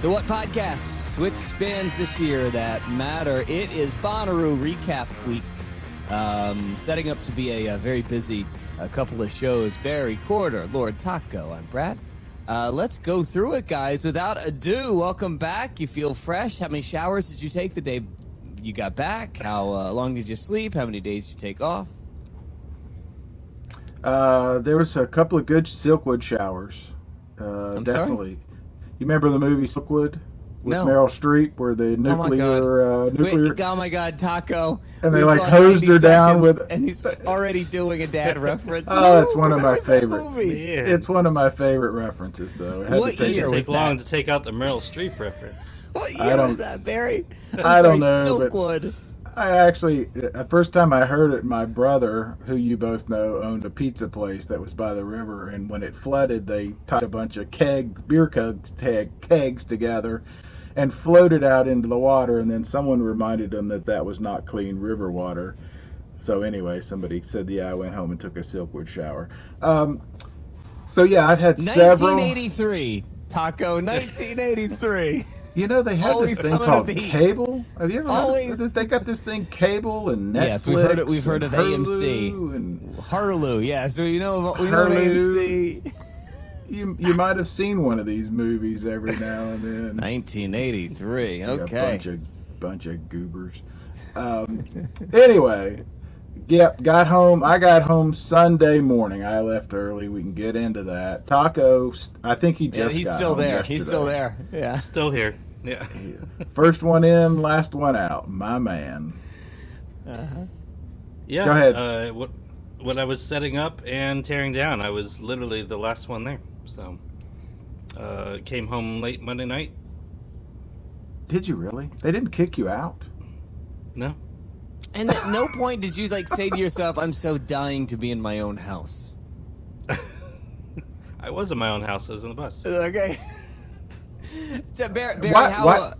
The What Podcast? Which bands this year that matter? It is Bonnaroo Recap Week. Setting up to be a very busy couple of shows. Barry, Quarter, Lord Taco. I'm Brad. Let's go through it, guys. Without ado, welcome back. You feel fresh? How many showers did you take the day you got back? How long did you sleep? How many days did you take off? There was a couple of good Silkwood showers. Definitely. Sorry? You remember the movie Silkwood with No. Meryl Streep, where the nuclear, Wait, oh my God, Taco! and they We've like gone hosed 90 her down seconds, with. and he's already doing a dad reference. Oh, it's one of my What was that favorite. movie? It's one of my favorite references, though. It had What to take year it. was Take long that? to take out the Meryl Streep reference. What I year don't- was that, Barry? I don't know, but- Silkwood. I actually, the first time I heard it, my brother, who you both know, owned a pizza place that was by the river, and when it flooded, they tied a bunch of beer kegs together and floated out into the water, and then someone reminded them that that was not clean river water. So anyway, somebody said, yeah, I went home and took a Silkwood shower. So yeah, I've had several. 1983, Taco. 1983. You know, they had Always this thing coming called with the heat. cable. Have you ever heard Always. of this? They got this thing, cable and Netflix. Yes, we've heard it. We've heard and of AMC. Hulu and Harloo, yeah. So we know of Hulu. AMC. you might have seen one of these movies every now and then. 1983. Yeah, Okay. bunch of goobers. Anyway, yep. Got home. I got home Sunday morning. I left early. We can get into that. Taco. I think he Yeah, just. he's got still home there. He's still yesterday. there. Yeah. Still here. Yeah. First one in, last one out. My man. Yeah. Go ahead. What I was setting up and tearing down, I was literally the last one there. So, came home late Monday night. Did you really? They didn't kick you out? No. And at no point did you like say to yourself, "I'm so dying to be in my own house." I was in my own house. I was in the bus. Okay. Barry, Why- how? why-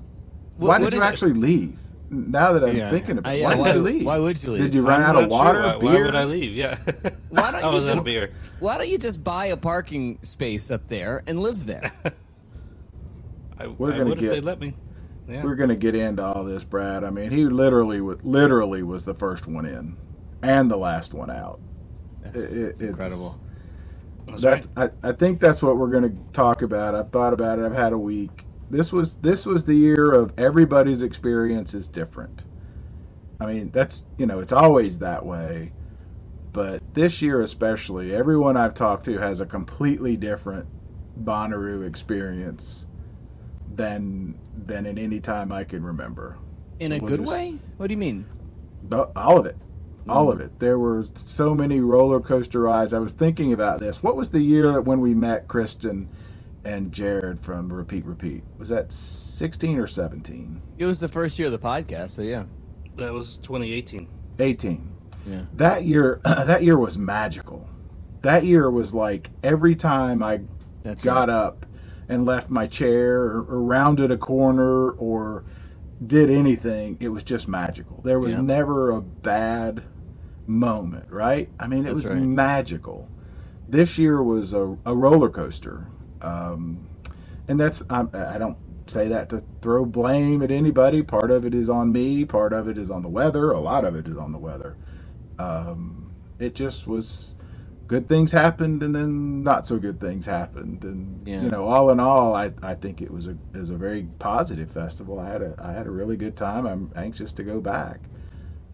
Why what did you is it- actually leave? Now that I'm Yeah. thinking about it, Yeah, why did you leave? Why would you leave? Did you run I'm out of not sure. water, Why beer? would I leave? Yeah. Why don't I you was out just- of beer. Why don't you just buy a parking space up there and live there? I We're gonna would if get- they let me. Yeah. We're going to get into all this, Brad. I mean, he literally was the first one in and the last one out. It's incredible. That's right. I think that's what we're going to talk about. I've thought about it. I've had a week. This was the year of everybody's experience is different. I mean, that's, it's always that way. But this year especially, everyone I've talked to has a completely different Bonnaroo experience than in any time I can remember. In a Well, good there's- way? What do you mean? All of it. All of it. There were so many roller coaster rides. I was thinking about this. What was the year that when we met Kristen and Jared from Repeat? Was that 16 or 17? It was the first year of the podcast, so yeah. That was 2018. 18. Yeah. That year was magical. That year was like every time I That's got right. up and left my chair or rounded a corner or did anything, it was just magical. There was Yeah. never a bad moment, right? I mean, it That's was right. magical. This year was a roller coaster. And that's, I don't say that to throw blame at anybody. Part of it is on me. Part of it is on the weather. A lot of it is on the weather. It just was, good things happened and then not so good things happened. And, Yeah. all in all, I think it was a very positive festival. I had a really good time. I'm anxious to go back.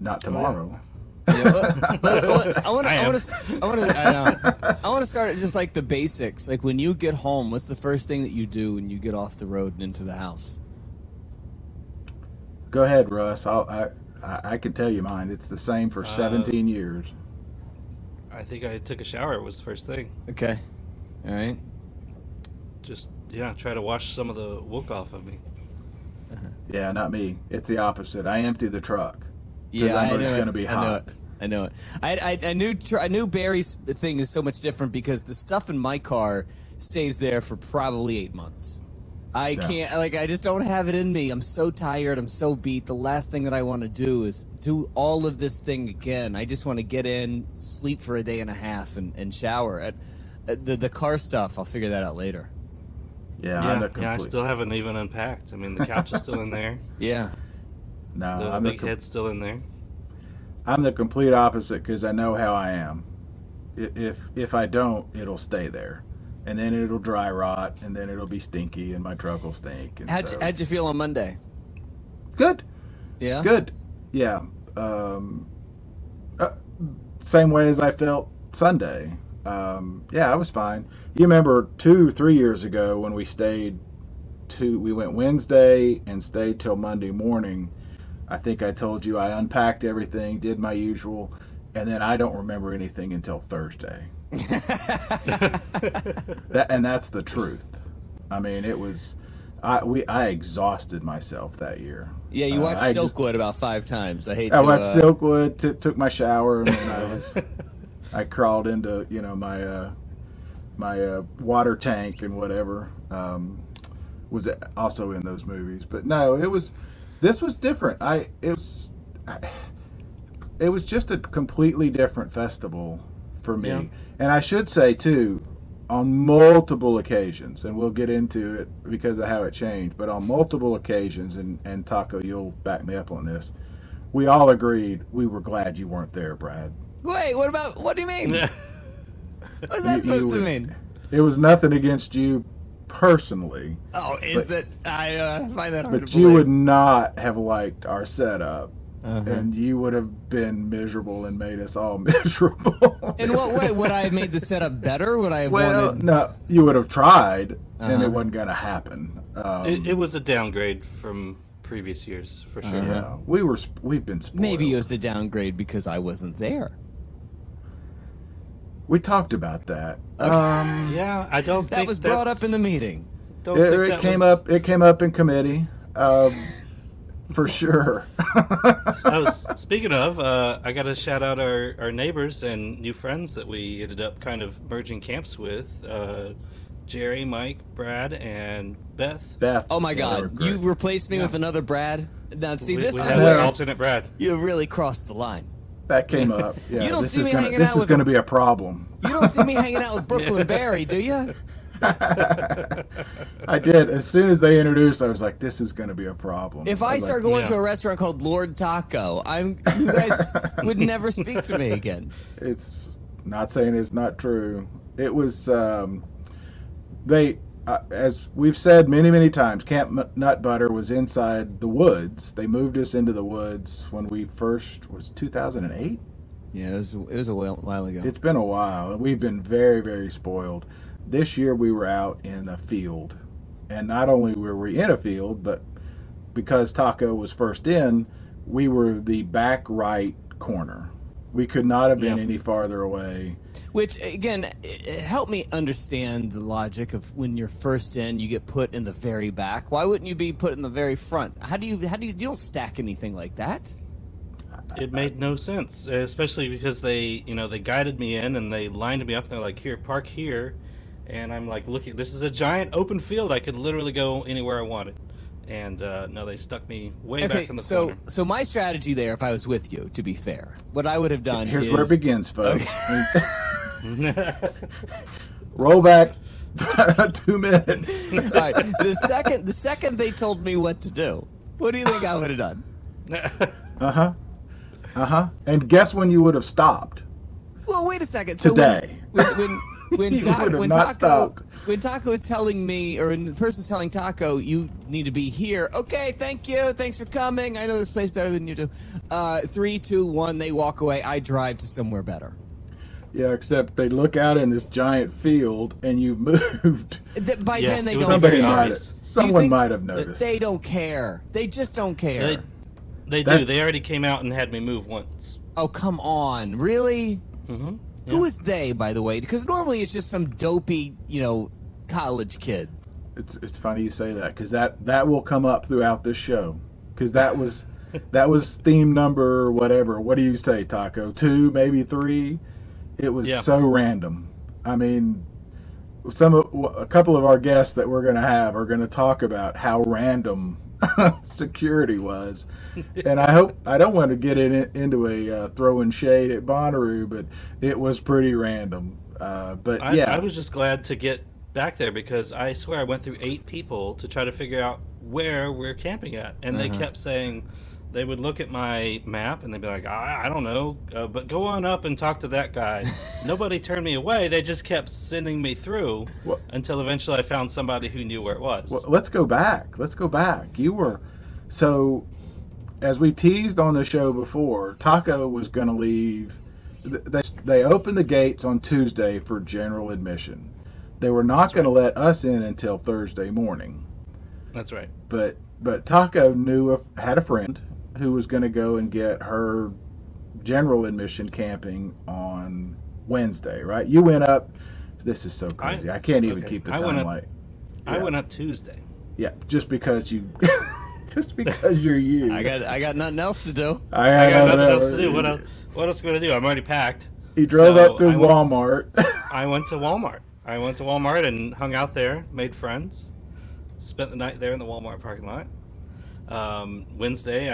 Not tomorrow. Yeah, I want to start at just like the basics. Like when you get home, what's the first thing that you do when you get off the road and into the house? Go ahead, Russ. I can tell you mine. It's the same for 17 years. I think I took a shower. It was the first thing. Okay. All right. Just, try to wash some of the wook off of me. Yeah, not me. It's the opposite. I empty the truck. Yeah, I know I it's know gonna it. be I know hot. it. I know it. I knew Barry's thing is so much different because the stuff in my car stays there for probably 8 months. I can't, like, I just don't have it in me. I'm so tired. I'm so beat. The last thing that I want to do is do all of this thing again. I just want to get in, sleep for a day and a half, and shower. The car stuff, I'll figure that out later. Yeah, I still haven't even unpacked. I mean, the couch is still in there. Yeah. No, the big head's still in there. I'm the complete opposite because I know how I am. If I don't, it'll stay there. And then it'll dry rot, and then it'll be stinky, and my truck will stink. And How'd you feel on Monday? Good. Yeah? Good. Yeah. Same way as I felt Sunday. Yeah, I was fine. You remember 2-3 years ago when we went Wednesday and stayed till Monday morning. I think I told you I unpacked everything, did my usual, and then I don't remember anything until Thursday. And that's the truth. I mean, it was I exhausted myself that year. Yeah, you watched Silkwood about 5 times. I watched Silkwood, took my shower, and then I crawled into my water tank and whatever. Was also in those movies, but no, this was different. It was just a completely different festival for me. Yeah. And I should say, too, on multiple occasions, and we'll get into it because of how it changed, but on multiple occasions, and Taco, you'll back me up on this, we all agreed we were glad you weren't there, Brad. Wait, what do you mean? What's that supposed to mean? It was nothing against you personally. Oh, is it? I find that hard to But believe. you would not have liked our setup. And you would have been miserable and made us all miserable. In what way? Would I have made the setup better? Would I have wanted... No, you would have tried, and it wasn't going to happen. It was a downgrade from previous years, for sure. Yeah, we've been spoiled. Maybe it was a downgrade because I wasn't there. We talked about that. Yeah, I don't think that was brought up in the meeting. It came up in committee. For sure. Speaking of, I got to shout out our neighbors and new friends that we ended up kind of merging camps with. Jerry, Mike, Brad, and Beth. Oh my God! You replaced me with another Brad. Now see, this is where alternate Brad. You really crossed the line. That came up. Yeah, you don't see me hanging out with. This is going to be a problem. You don't see me hanging out with Brooklyn Barry, do you? I did. As soon as they introduced, I was like, "This is going to be a problem." If I start going to a restaurant called Lord Taco, you guys would never speak to me again. It's not saying it's not true. It was as we've said many times, Camp Nut Butter was inside the woods. They moved us into the woods when we first was 2008. Yeah, it was a while ago. It's been a while, and we've been very, very spoiled. This year we were out in a field, and not only were we in a field, but because Taco was first in, we were the back right corner. We could not have been any farther away. Which, again, help me understand the logic of when you're first in, you get put in the very back. Why wouldn't you be put in the very front? You don't stack anything like that. It made no sense, especially because they guided me in and they lined me up. They're like, "Here, park here." And I'm like, looking, this is a giant open field. I could literally go anywhere I wanted. And no, they stuck me way back in the corner. So my strategy there, if I was with you, to be fair, what I would have done Here's where it begins, folks. Roll back 2 minutes. All right. The second they told me what to do, what do you think I would have done? And guess when you would have stopped? Well, wait a second. Today. When Taco is telling me, or when the person's telling Taco, you need to be here. Okay, thank you. Thanks for coming. I know this place better than you do. 3, 2, 1, they walk away. I drive to somewhere better. Yeah, except they look out in this giant field, and you've moved. By then, they don't care. Someone might have noticed. They don't care. They just don't care. They do. They already came out and had me move once. Oh, come on. Really? Mm-hmm. Yeah. Who is they, by the way? Because normally it's just some dopey, college kid. It's funny you say that, because that will come up throughout this show. Because that was theme number whatever. What do you say, Taco? 2, maybe 3? It was so random. I mean, a couple of our guests that we're going to have are going to talk about how random security was, and I don't want to get into a throwing shade at Bonnaroo, but it was pretty random. But yeah, I was just glad to get back there because I swear I went through 8 people to try to figure out where we're camping at, and they kept saying they would look at my map and they'd be like, I don't know, but go on up and talk to that guy. Nobody turned me away. They just kept sending me through until eventually I found somebody who knew where it was. Well, let's go back. You were so, as we teased on the show before, Taco was going to leave. They opened the gates on Tuesday for general admission. They were not going to let us in until Thursday morning. That's right. But Taco had a friend who was going to go and get her general admission camping on Wednesday, right? You went up. This is so crazy. I can't even keep the timeline. I went up Tuesday. Yeah, just because you're you. I got nothing else to do. I got nothing else to do. What else am I going to do? I'm already packed. He drove up to Walmart. I went to Walmart and hung out there, made friends, spent the night there in the Walmart parking lot. Wednesday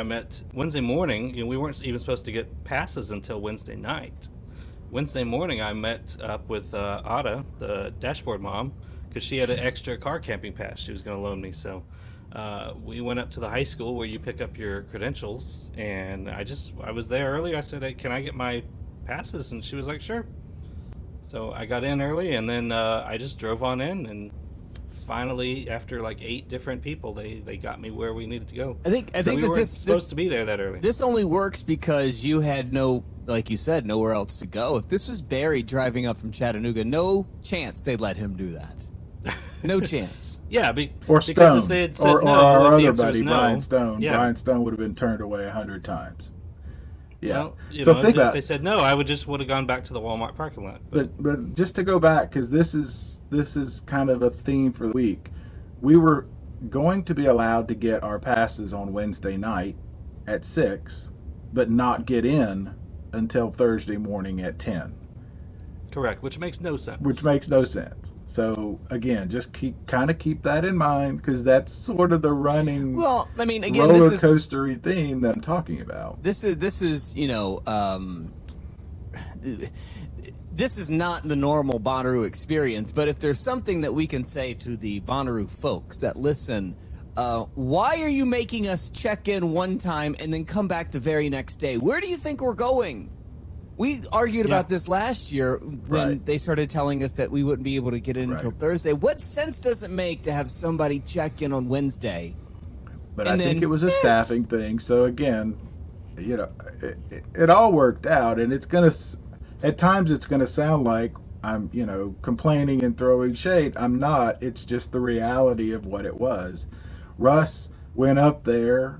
morning, we weren't even supposed to get passes until Wednesday night. Wednesday morning, I met up with Ada, the dashboard mom, because she had an extra car camping pass she was going to loan me. So we went up to the high school where you pick up your credentials, and I was there early. I said, hey, can I get my passes? And she was like, sure. So I got in early, and then I just drove on in, and finally, after like 8 different people, they got me where we needed to go. I think we that weren't supposed to be there that early. This only works because you had like you said, nowhere else to go. If this was Barry driving up from Chattanooga, no chance they'd let him do that. No chance. Yeah, or Stone, because if they had said or no, our the other answer buddy was no. Brian Stone. Yeah. Brian Stone would have been turned away 100 times. Yeah. Well, if they said no, I would have gone back to the Walmart parking lot. But just to go back, because this is kind of a theme for the week. We were going to be allowed to get our passes on Wednesday night at 6, but not get in until Thursday morning at 10. Correct, which makes no sense. So again, just keep that in mind, because that's sort of the running roller coastery theme that I'm talking about. This is this is not the normal Bonnaroo experience, but if there's something that we can say to the Bonnaroo folks that listen, why are you making us check in one time and then come back the very next day? Where do you think we're going? We argued about this last year when they started telling us that we wouldn't be able to get in until Thursday. What sense does it make to have somebody check in on Wednesday? But I think it was a staffing thing. So again, it all worked out, and at times it's gonna sound like I'm, complaining and throwing shade. I'm not. It's just the reality of what it was. Russ went up there.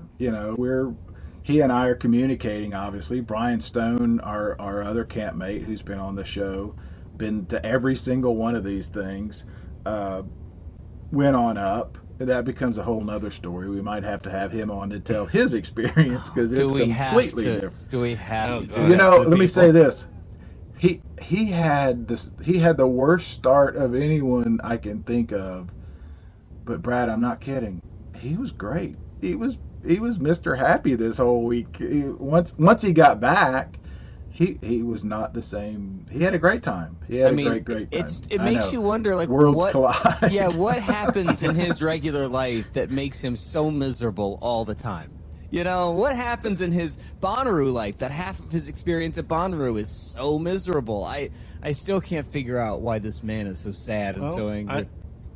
He and I are communicating, obviously. Brian Stone, our other campmate who's been on the show, been to every single one of these things, went on up. That becomes a whole nother story. We might have to have him on to tell his experience, because it's completely different. Do we have to do that? Let me say this. He had the worst start of anyone I can think of. But Brad, I'm not kidding. He was great. He was Mr. Happy this whole week. Once he got back, he was not the same. He had a great time. He had a great time. It makes you wonder, like, worlds collide. Yeah, what happens in his regular life that makes him so miserable all the time? What happens in his Bonnaroo life that half of his experience at Bonnaroo is so miserable? I still can't figure out why this man is so sad and so angry.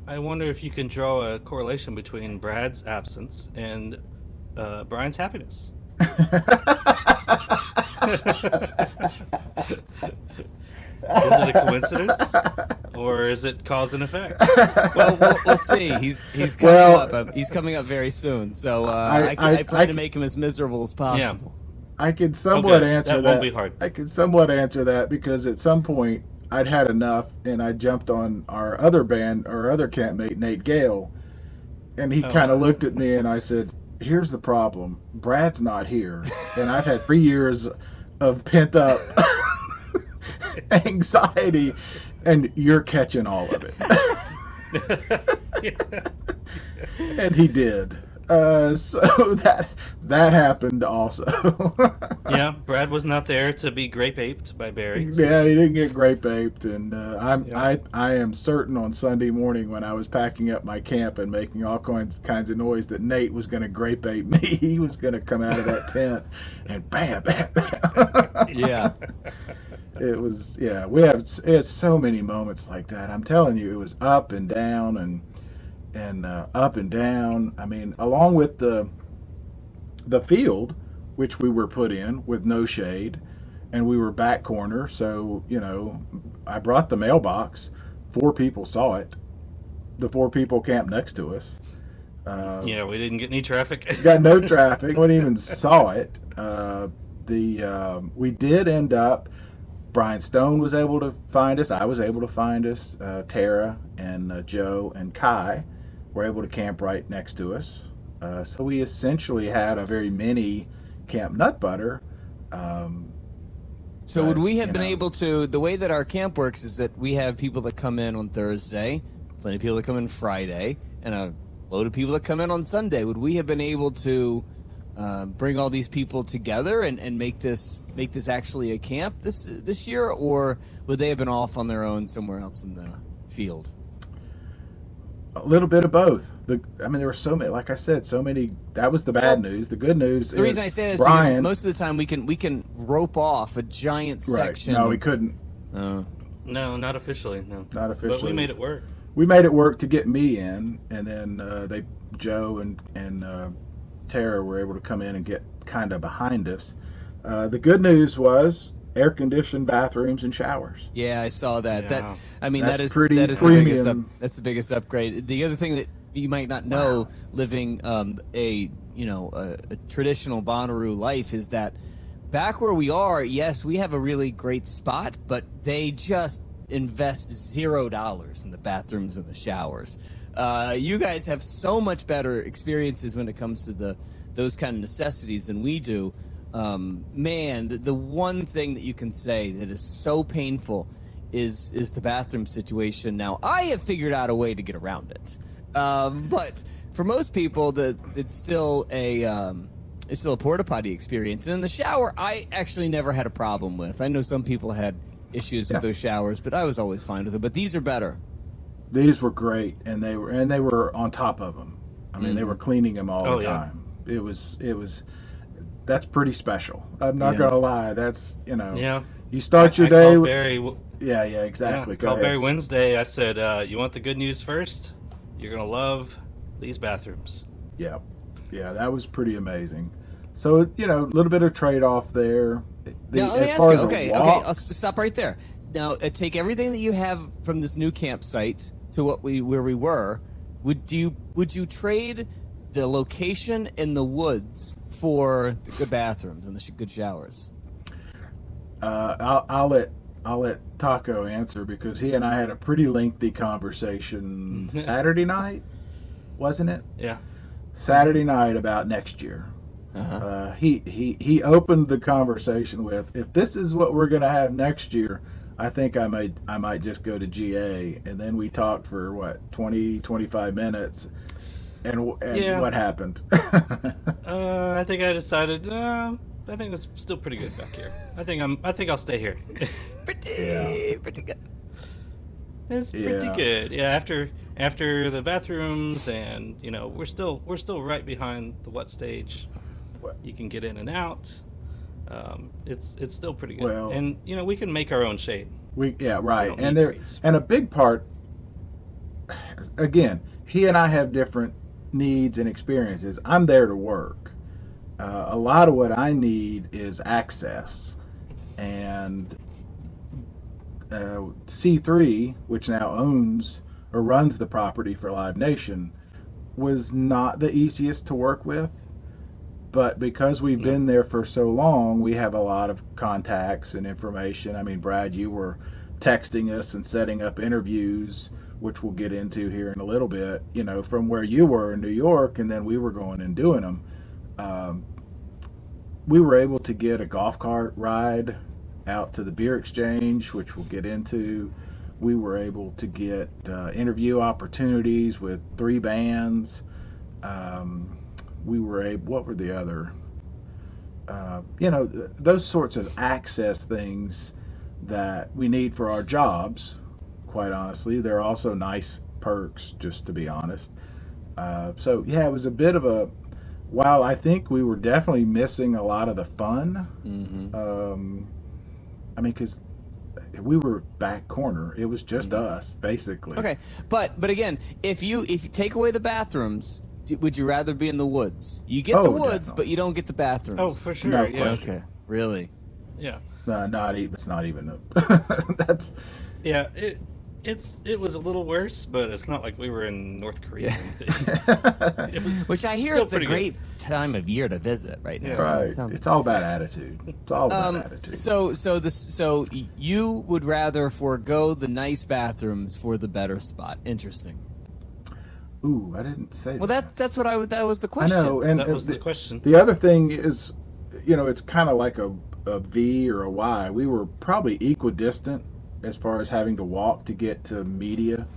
I wonder if you can draw a correlation between Brad's absence and Brian's happiness. Is it a coincidence, or is it cause and effect? Well, we'll see. He's coming up. He's coming up very soon, so I plan to make him as miserable as possible. I can somewhat answer that. Won't be hard. I can somewhat answer that because at some point I'd had enough, and I jumped on our other campmate, Nate Gale, and he kind of looked at me, and I said, here's the problem. Brad's not here, and I've had 3 years of pent up anxiety, and you're catching all of it. And he did. So that happened also. Yeah, Brad was not there to be grape aped by Barry. So. Yeah, he didn't get grape aped, and Yeah. I am certain on Sunday morning when I was packing up my camp and making all kinds of noise that Nate was going to grape ape me. He was going to come out of that tent and bam, bam, bam. Yeah. It was, yeah. It's so many moments like that. I'm telling you, it was up and down and up and down. I mean, along with the field, which we were put in with no shade, and we were back corner. So I brought the mailbox. 4 people saw it. The 4 people camped next to us. Yeah, we didn't get any traffic. Got no traffic. No one even saw it. We did end up. Brian Stone was able to find us. I was able to find us. Tara and Joe and Kai were able to camp right next to us. So we essentially had a very mini Camp Nut Butter. So would we have been able to, the way that our camp works is that we have people that come in on Thursday, plenty of people that come in Friday, and a load of people that come in on Sunday. Would we have been able to bring all these people together and make this actually a camp this year, or would they have been off on their own somewhere else in the field? A little bit of both. There were so many. Like I said, so many. That was the bad news. The good news The reason I say that is Brian. because most of the time we can rope off a giant section. No, we couldn't. No, not officially. No, Not officially. But we made it work. We made it work to get me in, and then Joe and Tara were able to come in and get kind of behind us. The good news was air-conditioned bathrooms and showers. Yeah, I saw that. Yeah. That is pretty the biggest premium. that's the biggest upgrade. The other thing that you might not know, living a traditional Bonnaroo life, is that back where we are, yes, we have a really great spot, but they just invest $0 in the bathrooms and the showers. You guys have so much better experiences when it comes to those kind of necessities than we do. Man, the one thing that you can say that is so painful is the bathroom situation. Now, I have figured out a way to get around it, but for most people, it's still a porta potty experience. And in the shower, I actually never had a problem with. I know some people had issues with those showers, but I was always fine with it. But these are better. These were great, and they were on top of them. I mean, they were cleaning them all the time. It was. That's pretty special. I'm not gonna lie. That's Yeah. You start your I day. called Barry. Yeah, exactly. Yeah, called Barry Wednesday. I said, "You want the good news first? You're gonna love these bathrooms." Yeah, that was pretty amazing. So a little bit of trade-off there. Now let me ask you. Okay, I'll stop right there. Now take everything that you have from this new campsite to where we were. Would you trade the location in the woods for the good bathrooms and the good showers? I'll let Taco answer, because he and I had a pretty lengthy conversation Saturday night, wasn't it? Yeah. Saturday night about next year. He opened the conversation with, if this is what we're going to have next year, I think I might just go to GA. And then we talked for 25 minutes. And what happened? I think I decided. I think it's still pretty good back here. I think I'll stay here. Pretty good. It's pretty good. Yeah. After the bathrooms, and we're still right behind the what stage. You can get in and out. It's still pretty good. Well, and we can make our own shade. Right. And a big part. Again, he and I have different needs and experiences. I'm there to work. A lot of what I need is access, and C3, which now owns or runs the property for Live Nation, was not the easiest to work with, but because we've been there for so long, we have a lot of contacts and information. I mean, Brad, you were texting us and setting up interviews, which we'll get into here in a little bit, from where you were in New York, and then we were going and doing them. We were able to get a golf cart ride out to the beer exchange, which we'll get into. We were able to get interview opportunities with 3 bands. We were able, what were the other? Those sorts of access things that we need for our jobs, quite honestly. They're also nice perks, just to be honest. So, yeah, it was a bit of a, while I think we were definitely missing a lot of the fun, I mean, because we were back corner. It was just us, basically. Okay, but again, if you take away the bathrooms, would you rather be in the woods? You get the woods, definitely. but you don't get the bathrooms. Oh, for sure. No Yeah. question. Okay, really? Yeah. Not even. It's not even. That's. Yeah. It was a little worse, but it's not like we were in North Korea. Or anything. It was Which I hear still is a pretty great time of year to visit right now. Yeah. Right. It sounds- It's all about attitude. It's all about attitude. So you would rather forego the nice bathrooms for the better spot. Interesting. Ooh, I didn't say Well, that. that was the I question. know, and That was the question. The other thing is, it's kind of like a V or a Y. We were probably equidistant as far as having to walk to get to media,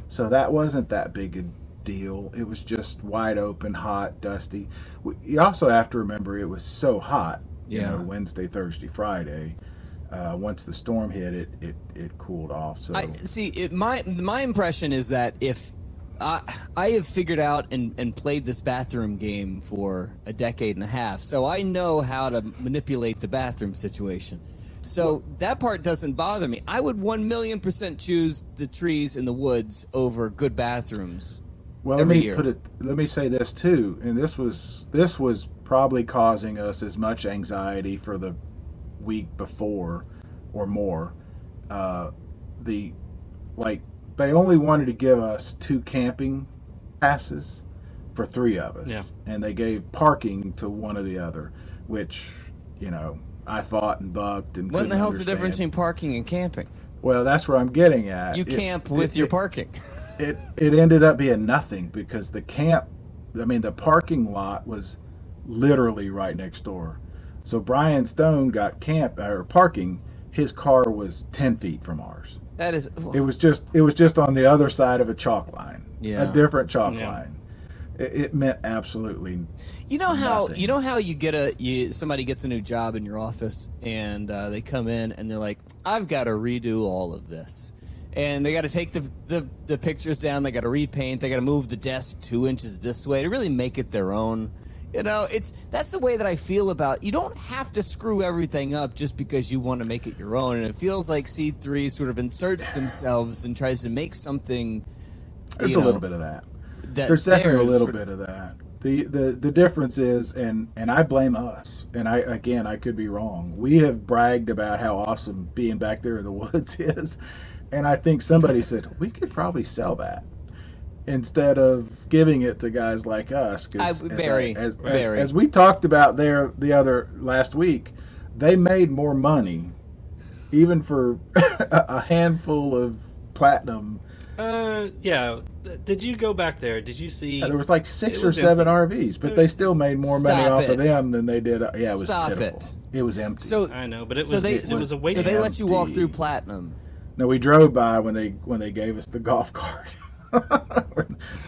so that wasn't that big a deal. It was just wide open, hot, dusty. You also have to remember it was so hot. Yeah. Wednesday, Thursday, Friday. Once the storm hit, it cooled off. So My impression is that if I have figured out and played this bathroom game for a decade and a half, so I know how to manipulate the bathroom situation. So that part doesn't bother me. I would 1,000,000% choose the trees in the woods over good bathrooms. Well, every let me year. Let me say this too, and this was probably causing us as much anxiety for the week before, or more. They only wanted to give us 2 camping passes for 3 of us, Yeah. and they gave parking to one or the other, which I fought and bucked and What in the couldn't hell's the difference between understand. parking and camping? Well, that's where I'm getting at. You camp with your parking. It ended up being nothing because the parking lot was literally right next door. So Brian Stone got parking. His car was 10 feet from ours. That is. It was just on the other side of a chalk line. Yeah. A different chalk Yeah. line. It meant absolutely. You know how nothing. somebody gets a new job in your office and they come in and they're like, I've got to redo all of this, and they got to take the pictures down, they got to repaint, they got to move the desk 2 inches this way to really make it their own. That's the way that I feel about. You don't have to screw everything up just because you want to make it your own, and it feels like C3 sort of inserts themselves and tries to make something. There's a little bit of that. That's There's definitely a theirs little for- bit of that. The difference is, and I blame us, and I could be wrong. We have bragged about how awesome being back there in the woods is, and I think somebody said we could probably sell that instead of giving it to guys like us. Barry. As we talked about there the other last week, they made more money, even for a handful of platinum. Yeah. Did you go back there? Did you see? Yeah, there was like 6 It or was 7 empty. RVs, but they still made more money Stop off of it. them than they did. Yeah, it was Stop pitiful. it. It was empty. So I know, but it So was they it was a waste. so they let you walk empty. through Platinum. No, we drove by when they gave us the golf cart.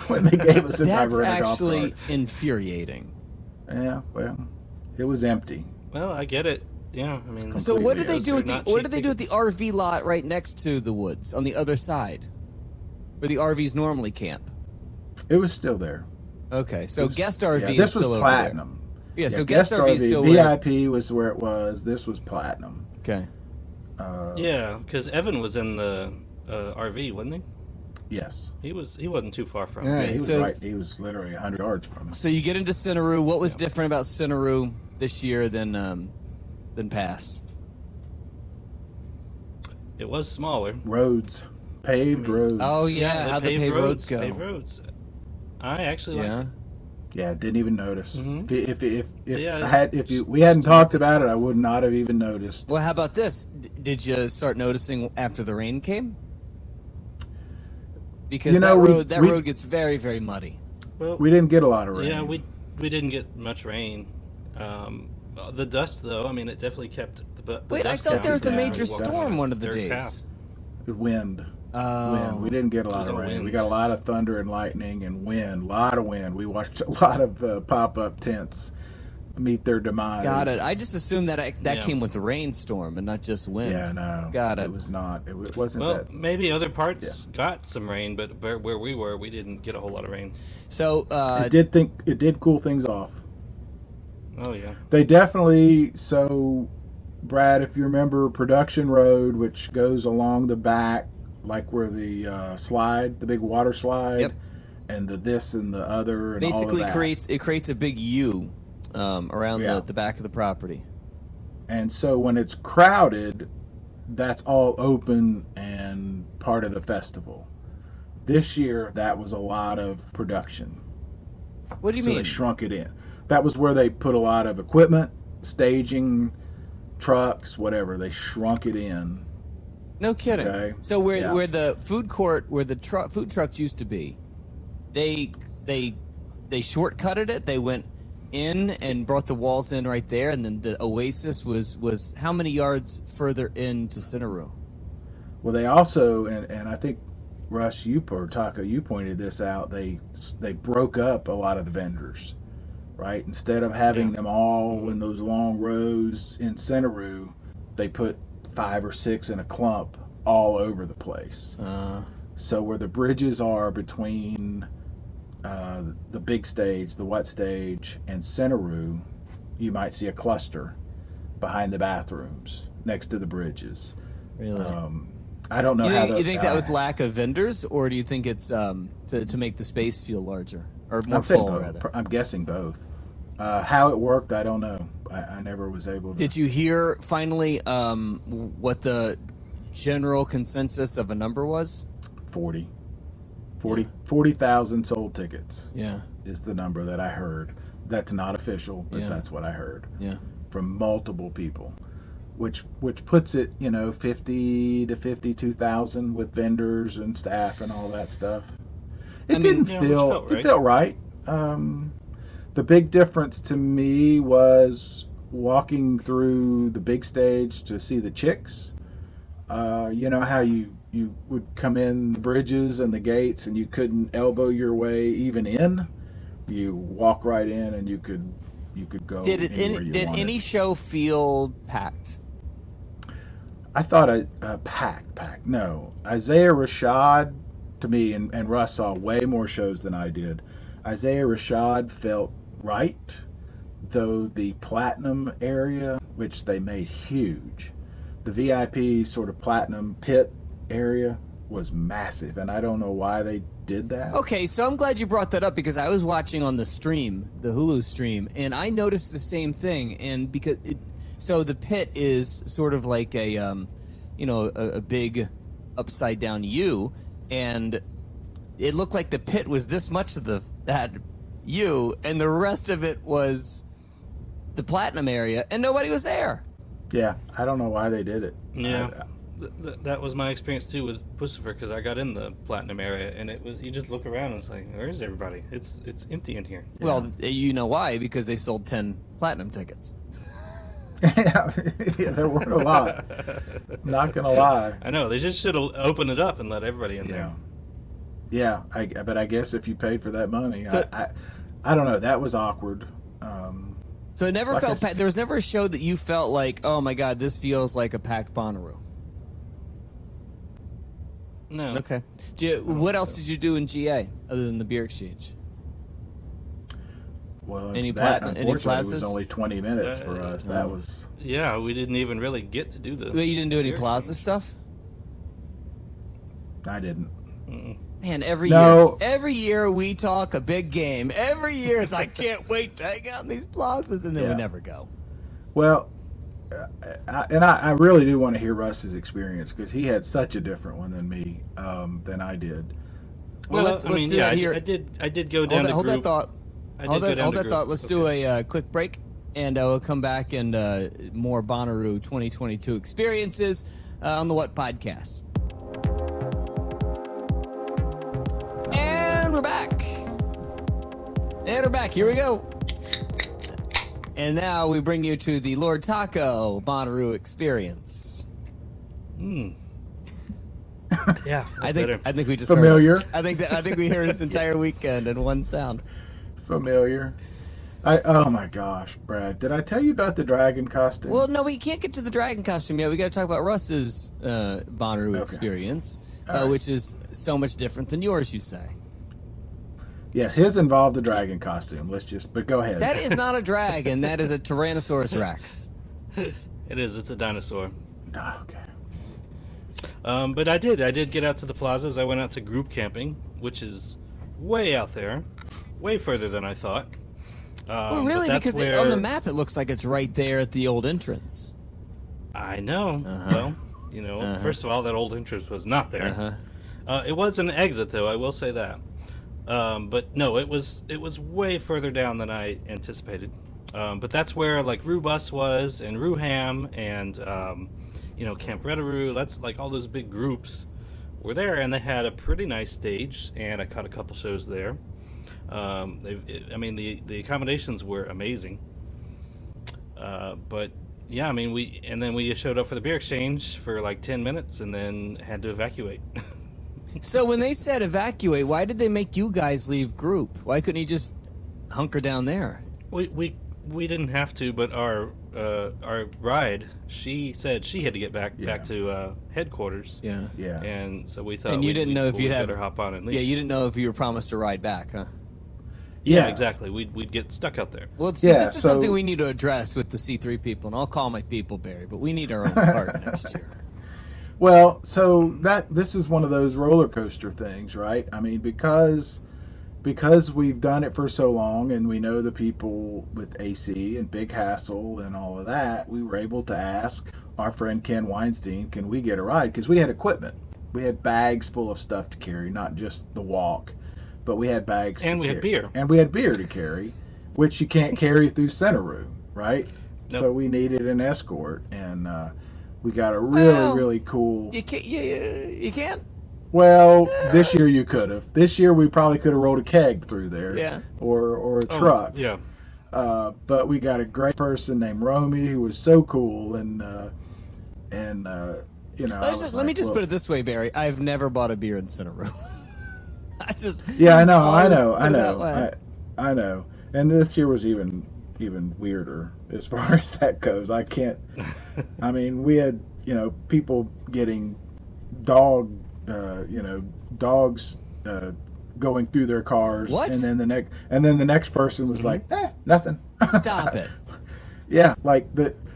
when they gave us a That's driver and a golf actually cart. infuriating. Yeah, well, it was empty. Well, I get it. Yeah, I mean. So what did they those do are with the not what cheap did they do with the tickets. RV lot right next to the woods on the other side, where the RVs normally camp? It was still there. Okay, so It was- guest RV yeah, is this still was over platinum. there. Yeah, so guest RV is still there. VIP was where it was. This was platinum. Okay. Yeah, because Evan was in the RV, wasn't he? Yes. He wasn't too far from. All it. right. Yeah, he was so- right. He was literally 100 yards from us. So you get into Cinnaru. What was different about Cinnaru this year than past? It was smaller. Roads, paved roads. Oh yeah, how the paved roads go. Paved roads. I actually like. Yeah. Yeah, didn't even notice. Mhm. If Yeah, we hadn't talked about it, I would not have even noticed. Well, how about this? Did you start noticing after the rain came? Because You know, that we- road gets very, very muddy. Well, We didn't get a lot of rain. yeah, we didn't get much rain. The dust, though, I mean, it definitely kept the Wait, I dust thought down there was a when we major walked on storm the one of the dirt days. path. Wind. Oh. Wind. We didn't get a lot of rain. wind. We got a lot of thunder and lightning and wind. A lot of wind. We watched a lot of pop-up tents meet their demise. Got it. I just assumed that Yeah. came with the rainstorm and not just wind. Yeah, no. Got it. It was not. It wasn't Well, that. maybe other parts got some rain, but where we were, we didn't get a whole lot of rain. So, It did cool things off. Oh yeah. They definitely. So, Brad, if you remember Production Road, which goes along the back, like where the slide, the big water slide, Yep. and the this and the other, and basically all of that. creates a big U around Yeah. the back of the property. And so when it's crowded, that's all open and part of the festival. This year, that was a lot of production. What do you So mean? they shrunk it in. That was where they put a lot of equipment, staging, trucks, whatever. They shrunk it in. No kidding. Okay. So where Yeah. where the food court, where the food trucks used to be, they shortcutted it. They went in and brought the walls in right there, and then the Oasis was how many yards further into Bonnaroo? Well, they also, and I think Russ, or Taco, you pointed this out. They broke up a lot of the vendors, right? Instead of having them all in those long rows in Bonnaroo, they put 5 or 6 in a clump all over the place. So where the bridges are between the big stage, the what stage, and Bonnaroo, you might see a cluster behind the bathrooms next to the bridges. Really? I don't know You think that was lack of vendors, or do you think it's to make the space feel larger or more I'm saying full both. rather? I'm guessing both. How it worked, I don't know. I never was able to. Did you hear finally what the general consensus of a number was? 40,000 sold tickets Yeah. is the number that I heard. That's not official, but Yeah. that's what I heard Yeah. from multiple people, which puts it, 50 to 52,000 with vendors and staff and all that stuff. It mean, didn't yeah, feel which felt right. it felt right. The big difference to me was walking through the big stage to see the chicks. You know how you would come in the bridges and the gates and you couldn't elbow your way even in. You walk right in and you could go anywhere you Did wanted. any show feel packed? I thought packed. No, Isaiah Rashad, to me, and Russ saw way more shows than I did. Isaiah Rashad felt right, though the platinum area, which they made huge, the VIP sort of platinum pit area was massive, and I don't know why they did that. Okay, so I'm glad you brought that up because I was watching on the stream, the Hulu stream, and I noticed the same thing. And because so the pit is sort of like a big upside down U, and it looked like the pit was this much of that U, and the rest of it was the platinum area, and nobody was there. Yeah, I don't know why they did it. Yeah. That was my experience too with Pussifer, because I got in the platinum area and it was, you just look around and it's like, where is everybody? It's empty in here. Well, you know why? Because they sold 10 platinum tickets. Yeah, there weren't a lot. Not gonna lie. I know, they just should have opened it up and let everybody in there. Yeah. But I guess if you paid for that money, So- I don't know. That was awkward. So it never Like felt packed. There was never a show that you felt like, oh my god, this feels like a packed Bonnaroo. No. Okay. What else did you do in GA other than the beer exchange? Well, Any that, any unfortunately, plazas? was only 20 minutes for us. That was. Yeah, we didn't even really get to do the... Wait, you didn't do any beer plaza exchange. stuff? I didn't. Man, every year we talk a big game. Every year it's like, I can't wait to hang out in these plazas, and then we Yeah. never go. Well, I really do want to hear Russ's experience because he had such a different one than me, than I did. Well, let's do that here. I did go down Hold that thought. Hold Hold that thought. Let's do a quick break, and we'll come back and more Bonnaroo 2022 experiences on the What Podcast. And we're back. Here we go. And now we bring you to the Lord Taco Bonnaroo experience. Yeah, I better. think we just Familiar. Heard it. I think we heard this entire weekend in one sound. Familiar. Oh my gosh, Brad! Did I tell you about the dragon costume? Well, no, we can't get to the dragon costume yet. We got to talk about Russ's Bonnaroo Okay. experience, All right. which is so much different than yours. You say Yes, his involved a dragon costume. But go ahead. that is not a dragon. That is a Tyrannosaurus Rex. It is. It's a dinosaur. Oh, okay. But I did get out to the plazas. I went out to group camping, which is way out there, way further than I thought. Well, really, but that's because where... on the map it looks like it's right there at the old entrance. I know. Uh-huh. Well, first of all, that old entrance was not there. Uh-huh. It was an exit, though. I will say that. But no, it was way further down than I anticipated. But that's where like Rubus was, and Ruham, and Camp Bonnaroo. That's like all those big groups were there, and they had a pretty nice stage, and I caught a couple shows there. The accommodations were amazing. But yeah, we showed up for the beer exchange for like 10 minutes and then had to evacuate. So when they said evacuate, why did they make you guys leave group? Why couldn't you just hunker down there? We didn't have to, but our ride, she said she had to get back to headquarters. Yeah. Yeah. And so we thought. And you didn't know if you'd better have hop on and leave. Yeah, you didn't know if you were promised a ride back, huh? Yeah, exactly. We'd get stuck out there. Well, see, Yeah, this is so- something we need to address with the C3 people, and I'll call my people, Barry, but we need our own cart next year. Well, so this is one of those roller coaster things, right? I mean, because we've done it for so long and we know the people with AC and Big Hassle and all of that, we were able to ask our friend Ken Weinstein, can we get a ride? Because we had equipment. We had bags full of stuff to carry, not just the walk, but we had bags And we had beer. And we had beer to carry, which you can't carry through Bonnaroo, right? Nope. So we needed an escort, and we got a really cool... You can't. You can't. Well, this year you could have. This year we probably could have rolled a keg through there. Yeah. Or a truck. Yeah. But we got a great person named Romy who was so cool, and Let me just put it this way, Barry. I've never bought a beer in Bonnaroo. Yeah, I know. I And this year was even weirder as far as that goes. I can't. I mean, we had people getting dogs going through their cars. What? And then the next person was like, nothing. Stop it. Yeah, like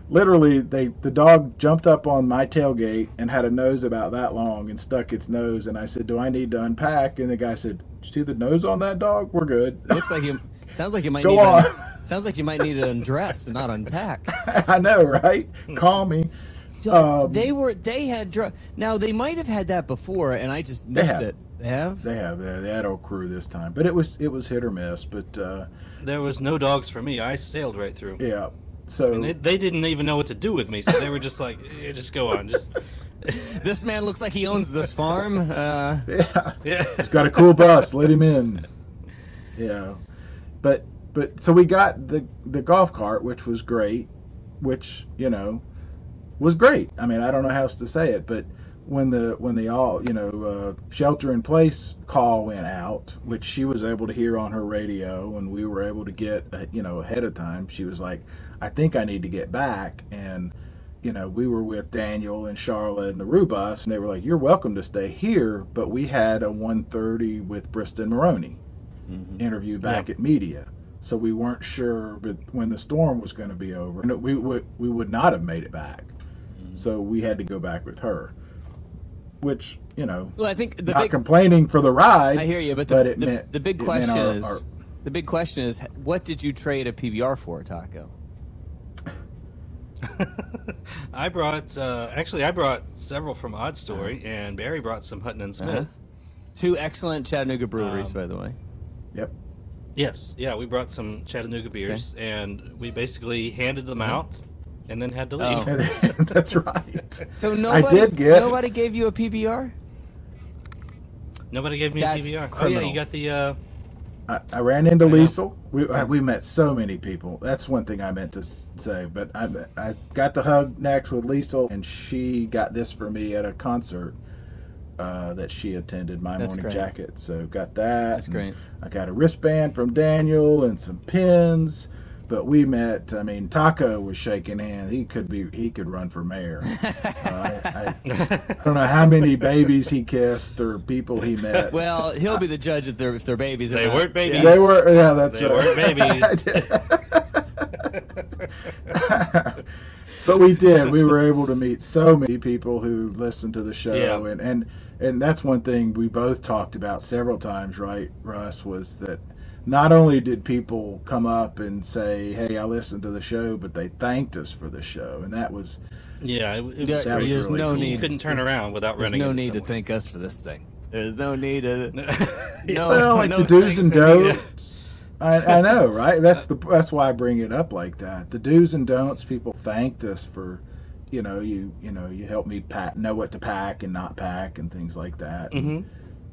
literally the dog jumped up on my tailgate and had a nose about that long and stuck its nose, and I said, do I need to unpack? And the guy said, did you see the nose on that dog? We're good. Looks like you. Sounds like you might Go need. on. Sounds like you might need to undress and not unpack. I know, right? Call me. They had now they might have had that before and I just missed it. They have? They had a crew this time, but it was hit or miss. But There was no dogs for me. I sailed right through. yeah, so And they didn't even know what to do with me, so they were just like, just go on. Just This man looks like he owns this farm. yeah. he's got a cool bus. Let him in. Yeah, but so we got the golf cart, which was great, which was great. I mean, I don't know how else to say it, but when the all shelter in place call went out, which she was able to hear on her radio, and we were able to get ahead of time, she was like, I think I need to get back. And we were with Daniel and Charlotte and the Rubus, and they were like, you're welcome to stay here, but we had a 1:30 with Briston Maroney interview back at media, so we weren't sure when the storm was going to be over, and we would not have made it back. So we had to go back with her, which Well, I think the not big complaining for the ride. I hear you, but it meant the big question is what did you trade a PBR for, Taco? I brought several from Odd Story, and Barry brought some Hutton and Smith. Two excellent Chattanooga breweries, by the way. Yep. Yes, yeah, we brought some Chattanooga beers, and we basically handed them out, and then had to leave. Oh. That's right. So nobody gave you a PBR? Nobody gave me That's a PBR. criminal. Oh yeah, you got the. I ran into Liesel. We met so many people. That's one thing I meant to say. But I got to hug next with Liesel, and she got this for me at a concert. that she attended, My That's Morning great. Jacket. So got that. That's great. I got a wristband from Daniel and some pins. But we met. I mean, Taco was shaking hands. He could run for mayor. I don't know how many babies he kissed or people he met. Well, he'll be the judge if they're babies. Or They not. weren't babies. They were. Yeah, that's They right. weren't babies. But we did. We were able to meet so many people who listened to the show, Yeah. and that's one thing we both talked about several times, right, Russ? Was that not only did people come up and say, "Hey, I listened to the show," but they thanked us for the show, and that was Yeah, it was Yeah, that was there's really no cool. need. You couldn't turn around without There's running no into need to someone. thank us for this thing. There's no need to. No, Well, like no the do's thanks and are needed. don'ts. I know, right? That's why I bring it up like that. The do's and don'ts. People thanked us for, you helped me know what to pack and not pack and things like that. Mhm.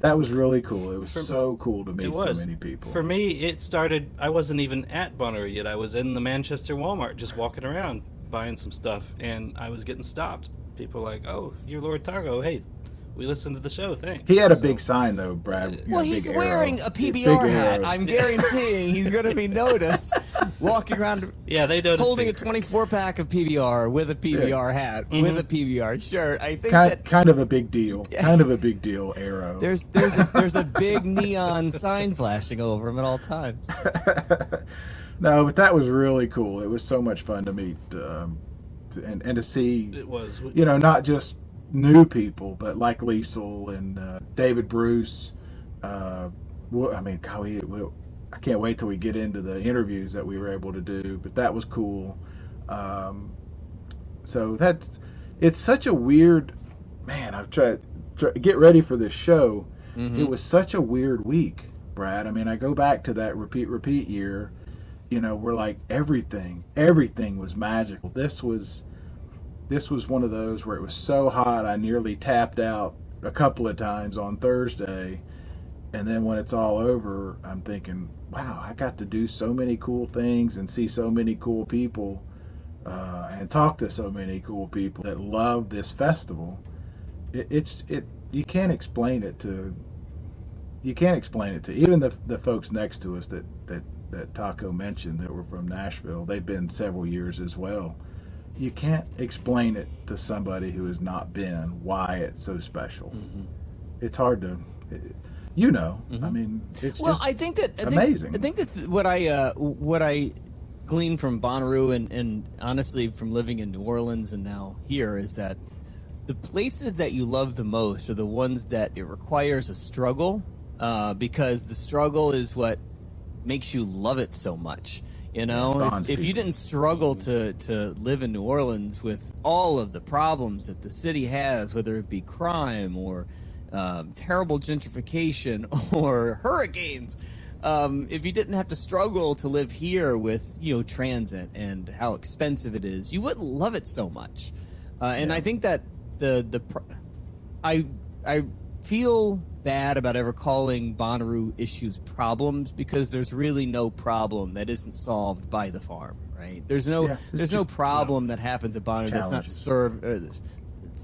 That was really cool. It was For- so cool to It meet so was. many people. For me, it started. I wasn't even at Bonnaroo yet. I was in the Manchester Walmart, just walking around buying some stuff, and I was getting stopped. People were like, "Oh, you're Lord Targo. Hey, we listened to the show. Thanks." He had a So- big sign though, Brad. Well, big he's arrow. wearing a Big PBR hat. arrow. I'm guaranteeing he's going to be noticed walking around Yeah, they noticed. holding me. a 24 pack of PBR with a PBR hat with a PBR shirt. I think that kind of a big deal. Kind of a big deal arrow. there's a big neon sign flashing over him at all times. No, but that was really cool. It was so much fun to meet and to see, It was. not just new people, but like Liesel and David Bruce. I mean, God, I can't wait till we get into the interviews that we were able to do, but that was cool. So it's such a weird, man, I've tried to get ready for this show. It was such a weird week, Brad. I mean, I go back to that repeat year, we're like everything was magical. This was one of those where it was so hot I nearly tapped out a couple of times on Thursday. And then when it's all over, I'm thinking, wow, I got to do so many cool things and see so many cool people and talk to so many cool people that love this festival. You can't explain it to even the folks next to us that Taco mentioned that were from Nashville. They've been several years as well. You can't explain it to somebody who has not been why it's so special. It's hard to. I mean, it's just I think that amazing. I think that what I gleaned from Bonnaroo and honestly from living in New Orleans and now here is that the places that you love the most are the ones that it requires a struggle, because the struggle is what makes you love it so much. If you didn't struggle to live in New Orleans with all of the problems that the city has, whether it be crime or terrible gentrification or hurricanes, if you didn't have to struggle to live here with transit and how expensive it is, you wouldn't love it so much. And I think that I feel bad about ever calling Bonnaroo issues problems, because there's really no problem that isn't solved by the farm, right? There's no problem that happens at Bonnaroo that's not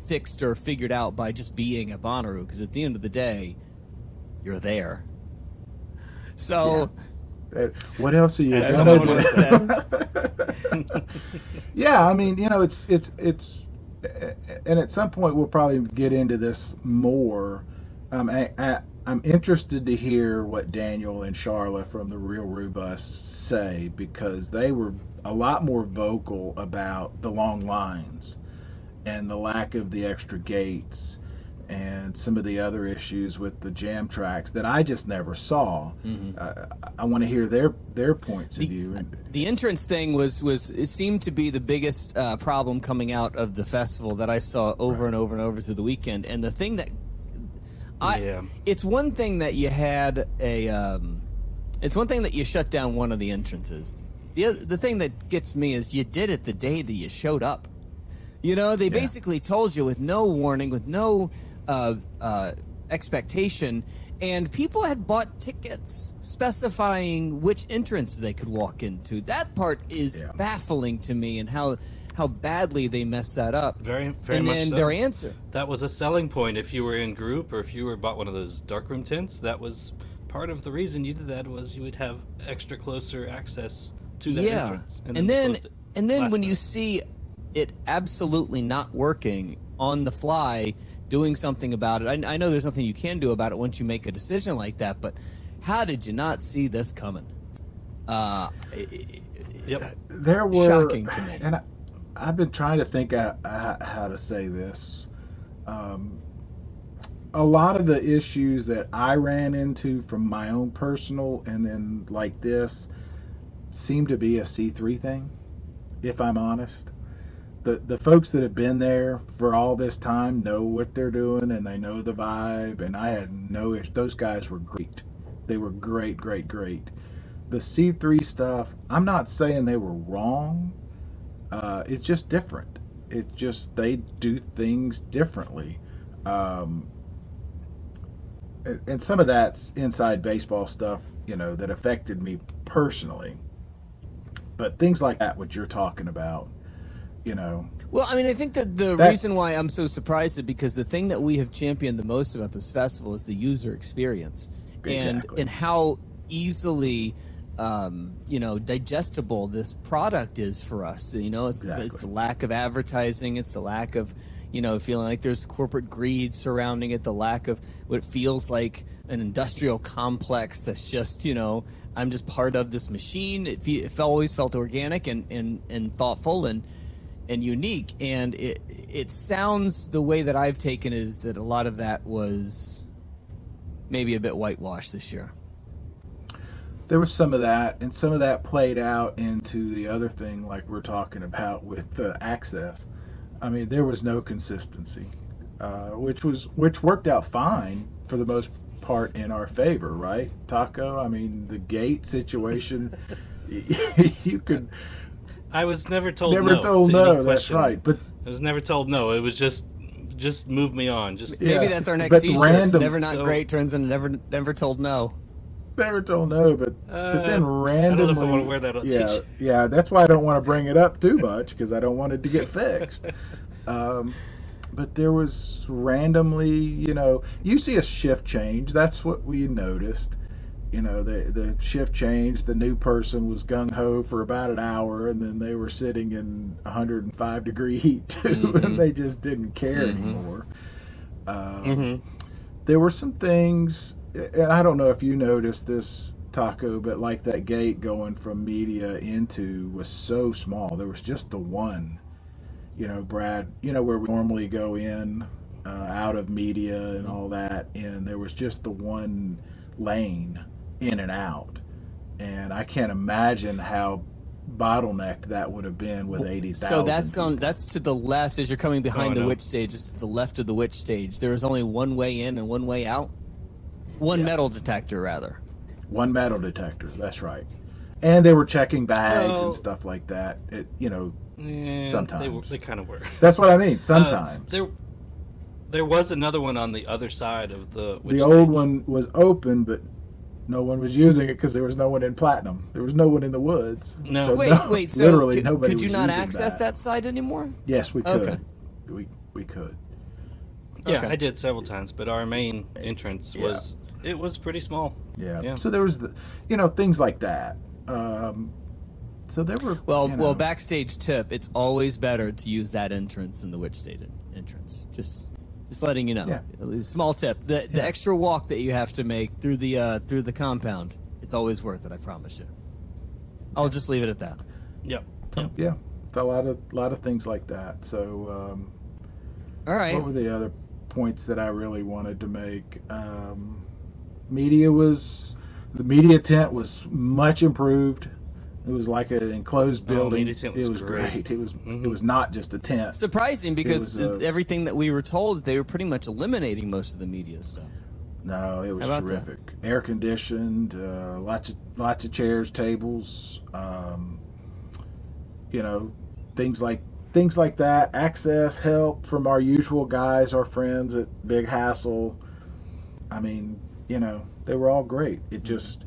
fixed or figured out by just being at Bonnaroo, because at the end of the day, you're there. So, what else are you as gonna someone do? said, Yeah, I mean, it's and at some point we'll probably get into this more. I'm interested to hear what Daniel and Charla from the Real Rubus say, because they were a lot more vocal about the long lines and the lack of the extra gates and some of the other issues with the jam tracks that I just never saw. I want to hear their points of view. The entrance thing was it seemed to be the biggest problem coming out of the festival that I saw over and over and over through the weekend. And the thing that it's one thing that you had it's one thing that you shut down one of the entrances. The thing that gets me is you did it the day that you showed up. They basically told you with no warning, with no expectation, and people had bought tickets specifying which entrance they could walk into. That part is baffling to me, and how badly they messed that up. Very and much then so. their answer. That was a selling point if you were in group or if you were bought one of those darkroom tents. That was part of the reason you did that, was you would have extra closer access to that entrance. And then when you see it absolutely not working on the fly, doing something about it. I know there's nothing you can do about it once you make a decision like that, but how did you not see this coming? There were, shocking to me. And I've been trying to think how to say this. A lot of the issues that I ran into from my own personal and then like this seem to be a C3 thing, if I'm honest. The folks that have been there for all this time know what they're doing, and they know the vibe, and I had no issue. Those guys were great. They were great. The C3 stuff, I'm not saying they were wrong. It's just different. It's just they do things differently. And some of that's inside baseball stuff, that affected me personally. But things like that, what you're talking about, Well, I think that the reason why I'm so surprised is because the thing that we have championed the most about this festival is the user experience. Exactly. And how easily digestible this product is for us. It's the lack of advertising, it's the lack of feeling like there's corporate greed surrounding it, the lack of what feels like an industrial complex that's just I'm just part of this machine. It always felt organic and thoughtful and unique, and it sounds, the way that I've taken it is that a lot of that was maybe a bit whitewashed this year. There was some of that, and some of that played out into the other thing like we're talking about with the access. There was no consistency, which worked out fine for the most part in our favor, right, Taco? The gate situation, you could... I was never told no. That's right. But I was never told no. It was just move me on. Maybe that's our next T-shirt. Never not great turns into never told no. Never told no, but then randomly. I don't know if I want to wear that on T-shirt. Yeah. That's why I don't want to bring it up too much, because I don't want it to get fixed. But there was randomly, you see a shift change. That's what we noticed. The shift changed. The new person was gung-ho for about an hour, and then they were sitting in 105 degree heat too, and they just didn't care anymore. There were some things, and I don't know if you noticed this, Taco, but like that gate going from media into was so small. There was just the one, Brad, where we normally go in, out of media and all that, and there was just the one lane in and out, and I can't imagine how bottlenecked that would have been with 80,000. So that's to the left as you're coming behind the witch stage. It's to the left of the witch stage. There was only one way in and one way out. One metal detector, rather. One metal detector. That's right. And they were checking bags and stuff like that. Sometimes they kind of were. That's what I mean. Sometimes there was another one on the other side of the witch the stage. old one was open, but no one was using it because there was no one in Platinum. There was no one in the woods. No. So wait. So literally nobody could you was not using access that side anymore? Yes, we could. Okay. We could. Yeah, Okay. I did several times, but our main entrance was pretty small. Yeah. So there was things like that. So there were well, backstage tip: it's always better to use that entrance than the witch stage entrance. Just letting you know. Yeah. Small tip: the extra walk that you have to make through the compound, it's always worth it. I promise you. I'll just leave it at that. Yep. Yeah, a lot of things like that. So All right. what were the other points that I really wanted to make? The media tent was much improved. It was like an enclosed building. Media tent was great. It was not just a tent. Surprising, because everything that we were told, they were pretty much eliminating most of the media stuff. No, it was How about terrific. Air conditioned, lots of chairs, tables, things like that. Access, help from our usual guys, our friends at Big Hassle. I mean, they were all great. It just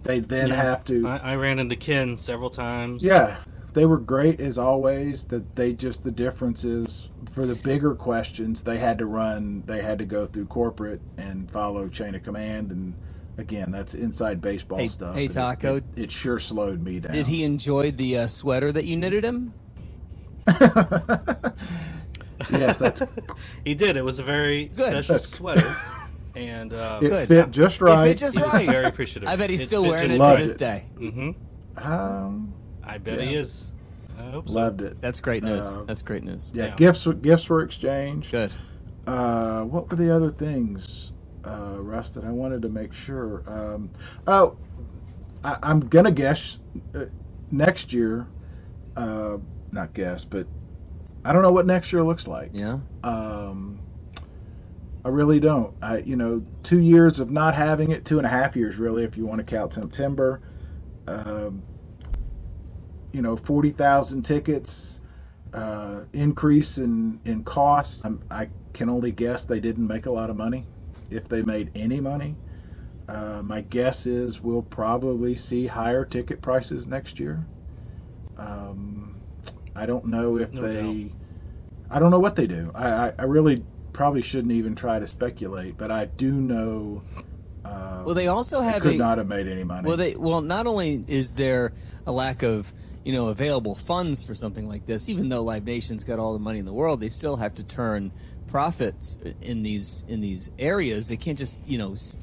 they then Yeah, have to. I ran into Ken several times. Yeah, they were great as always. That they just the difference is for the bigger questions they had to run. They had to go through corporate and follow chain of command. And again, that's inside baseball stuff. Hey, and Taco. it sure slowed me down. Did he enjoy the sweater that you knitted him? Yes, that's He did. It was a very special sweater, and it fit just right. It fit just he was right. very appreciative. I bet he's It still fit wearing just it to Loved this it. day. Mm-hmm. I bet he is. I hope so. Loved it. That's great news. That's great news. Yeah, Yeah. gifts were exchanged. Good. What were the other things, Russ, that I wanted to make sure? I'm gonna guess next year. Not guess, but I don't know what next year looks like. Yeah. I really don't. 2 years of not having it, 2.5 years really, if you want to count September. 40,000 tickets, increase in costs. I can only guess they didn't make a lot of money, if they made any money. My guess is we'll probably see higher ticket prices next year. I don't know if I don't know what they do. I really probably shouldn't even try to speculate, but I do know. Well, they also have could not have made any money. Well, not only is there a lack of available funds for something like this, even though Live Nation's got all the money in the world, they still have to turn profits in these areas. They can't just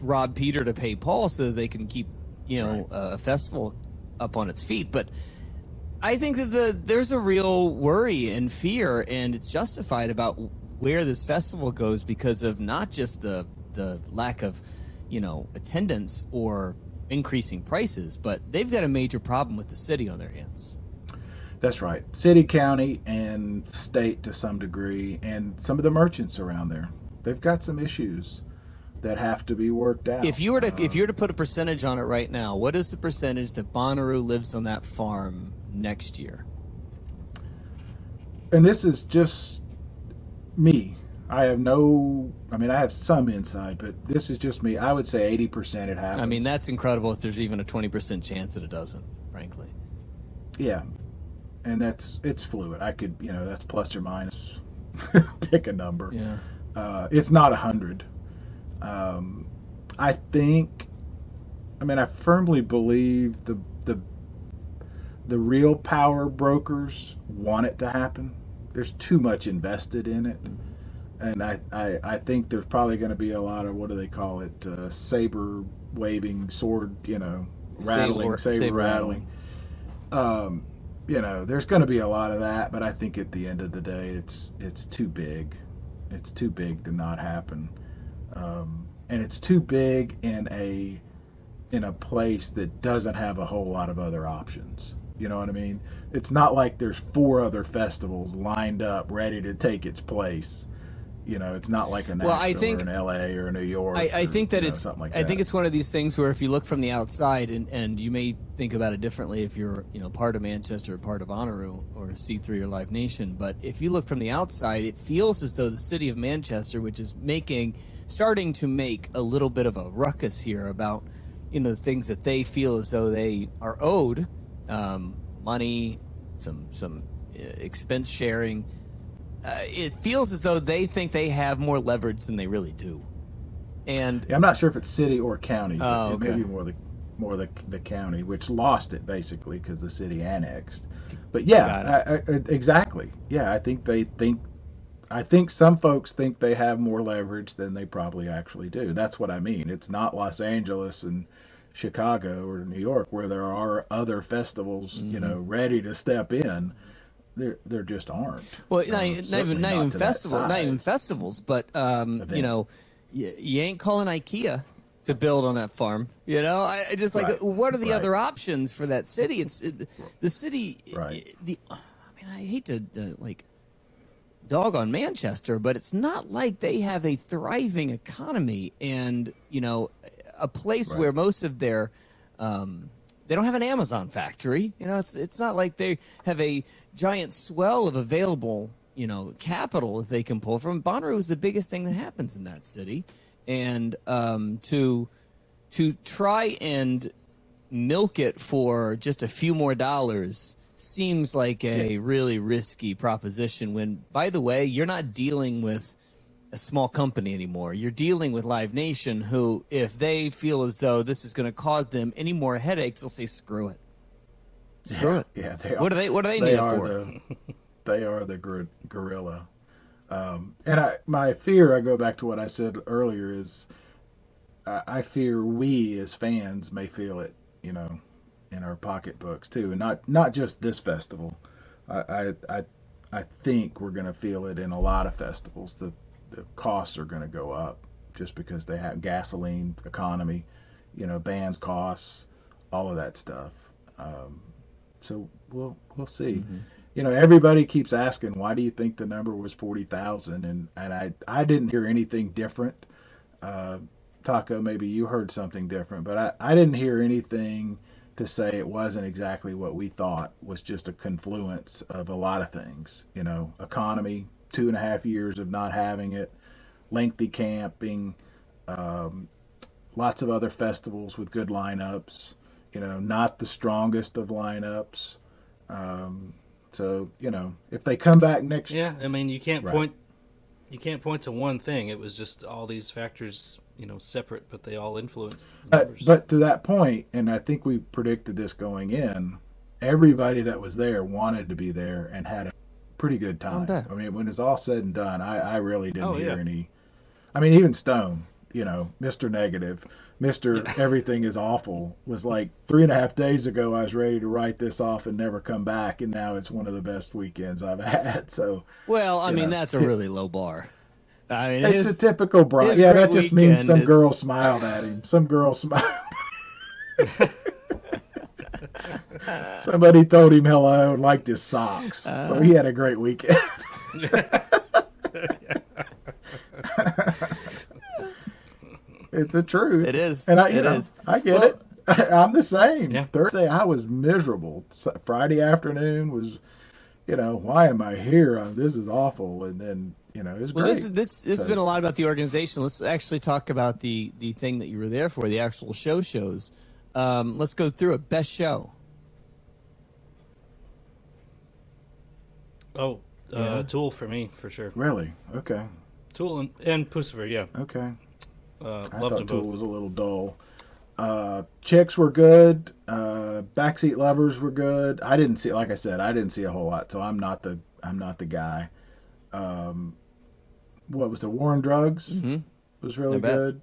rob Peter to pay Paul so that they can keep a festival up on its feet. But I think that there's a real worry and fear, and it's justified about where this festival goes because of not just the lack of attendance or increasing prices, but they've got a major problem with the city on their hands. That's right. City, county, and state to some degree, and some of the merchants around there. They've got some issues that have to be worked out. If you were to put a percentage on it right now, what is the percentage that Bonnaroo lives on that farm next year? And this is just me. I have some insight, but this is just me. I would say 80% it happens. I mean, that's incredible if there's even a 20% chance that it doesn't, frankly. Yeah. And it's fluid. I could, that's plus or minus. Pick a number. Yeah. It's not 100. I firmly believe the real power brokers want it to happen. There's too much invested in it. And I think there's probably going to be a lot of, what do they call it, saber waving, sword, rattling, saber rattling. There's going to be a lot of that, but I think at the end of the day, it's too big. It's too big to not happen, and it's too big in a place that doesn't have a whole lot of other options. You know what I mean? It's not like there's 4 other festivals lined up ready to take its place. It's not like a Nashville or an LA or a New York. I think that it's something like I that. think it's one of these things where if you look from the outside, and you may think about it differently if you're part of Manchester or part of Bonnaroo or C3 or Live Nation, but if you look from the outside, it feels as though the city of Manchester, which is starting to make a little bit of a ruckus here about the things that they feel as though they are owed, money, some expense sharing. It feels as though they think they have more leverage than they really do, and I'm not sure if it's city or county. Oh, okay. Maybe more the county, which lost it basically because the city annexed. But yeah, exactly. Yeah, I think some folks think they have more leverage than they probably actually do. That's what I mean. It's not Los Angeles and Chicago or New York where there are other festivals, ready to step in. There just aren't. Well, not even festivals, but you ain't calling IKEA to build on that farm. I just what are the other options for that city? The city. Right. I hate to dog on Manchester, but it's not like they have a thriving economy and a place where most of their they don't have an Amazon factory. It's not like they have a giant swell of available, capital that they can pull from. Bonnaroo is the biggest thing that happens in that city. and to try and milk it for just a few more dollars seems like a really risky proposition when, by the way, you're not dealing with a small company anymore. You're dealing with Live Nation, who, if they feel as though this is going to cause them any more headaches, they'll say, screw it. Screw it. Yeah, they are. What do they need it for? They are the gorilla. And my fear, I go back to what I said earlier, is I fear we as fans may feel it, in our pocketbooks too, and not just this festival. I think we're going to feel it in a lot of festivals. The costs are going to go up just because they have gasoline, economy, bands costs, all of that stuff. So we'll see. Mm-hmm. Everybody keeps asking, why do you think the number was 40,000? And I didn't hear anything different. Taco, maybe you heard something different, but I didn't hear anything to say it wasn't exactly what we thought, was just a confluence of a lot of things. Economy, 2.5 years of not having it, lengthy camping, lots of other festivals with good lineups, not the strongest of lineups. So, if they come back next year. Yeah, I mean, you can't point to one thing. It was just all these factors, separate, but they all influence the numbers. But to that point, and I think we predicted this going in, everybody that was there wanted to be there and had a pretty good time. I mean, when it's all said and done, I really didn't hear any. I mean, even Stone, Mr. Negative, Mr. Everything is Awful, was like 3.5 days ago, I was ready to write this off and never come back, and now it's one of the best weekends I've had. So, well, I mean, that's a really low bar. I mean, it's a typical Brian. Yeah, that just means some girl smiled at him. Some girl smiled. Somebody told him hello and liked his socks. So he had a great weekend. It's the truth. It is. And I get it. I'm the same. Yeah. Thursday, I was miserable. Friday afternoon was, why am I here? This is awful. And then, it's great. This has been a lot about the organization. Let's actually talk about the thing that you were there for, the actual shows. Let's go through it. Best show. Tool for me, for sure. Really? Okay. Tool and Pussifer, yeah. Okay. Loved I thought them Tool both. was a little dull. Chicks were good. Backseat Lovers were good. I didn't see a whole lot, so I'm not the guy. What was the War on Drugs? Mm-hmm. Was really good.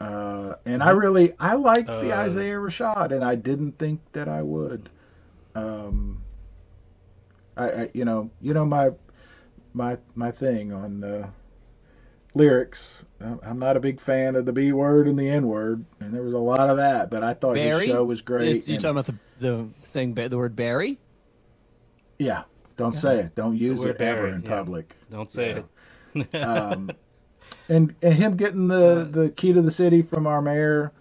And I liked the Isaiah Rashad, and I didn't think that I would. My thing on lyrics. I'm not a big fan of the B word and the N word, and there was a lot of that. But I thought his show was great. You talking about saying the word Barry? Yeah, don't say it. Don't use it ever in public. Don't say it. And him getting the key to the city from our mayor.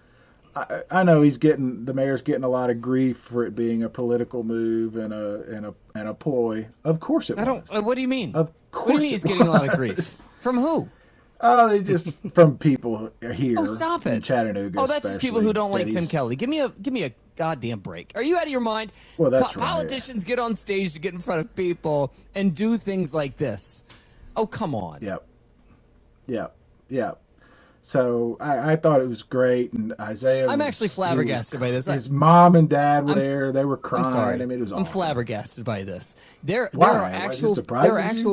I know the mayor's getting a lot of grief for it being a political move and a ploy. Of course it was. What do you mean? Of course. What do you mean he's getting a lot of grief? From who? Oh, they just from people here. Oh, stop it! In Chattanooga. Oh, that's just people who don't like Tim Kelly. Give me a goddamn break. Are you out of your mind? Well, that's right. Politicians get on stage to get in front of people and do things like this. Oh, come on. Yep. So I thought it was great, and Isaiah. I'm actually flabbergasted by this. His mom and dad were there; they were crying. I'm sorry. I mean, it was awesome. I'm flabbergasted by this. There are actual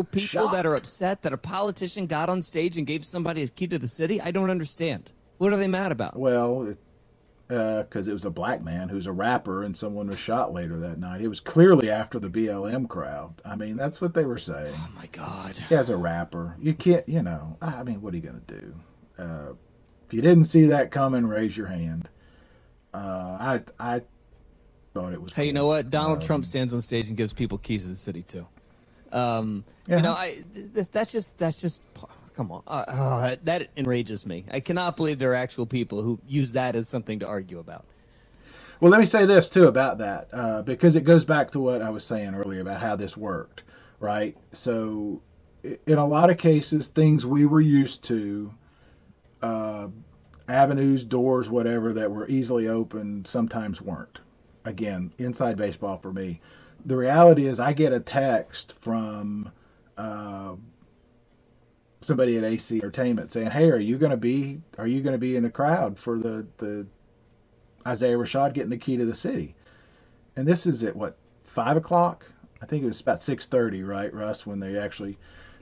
people that are upset that a politician got on stage and gave somebody a key to the city. I don't understand. What are they mad about? Well, because it was a black man who's a rapper, and someone was shot later that night. It was clearly after the BLM crowd. I mean, that's what they were saying. Oh my God! As a rapper, you can't. I mean, what are you gonna do? If you didn't see that coming, raise your hand. I thought it was. Hey, you know what? Donald Trump stands on stage and gives people keys to the city too. That's just come on. That enrages me. I cannot believe there are actual people who use that as something to argue about. Well, let me say this too about that, because it goes back to what I was saying earlier about how this worked, right? So, in a lot of cases, things we were used to avenues, doors, whatever that were easily opened sometimes weren't. Again, inside baseball for me. The reality is, I get a text from somebody at AC Entertainment saying, "Hey, are you going to be in the crowd for the Isaiah Rashad getting the key to the city?" And this is at what, 5 o'clock? I think it was about 6:30, right, Russ? When they actually,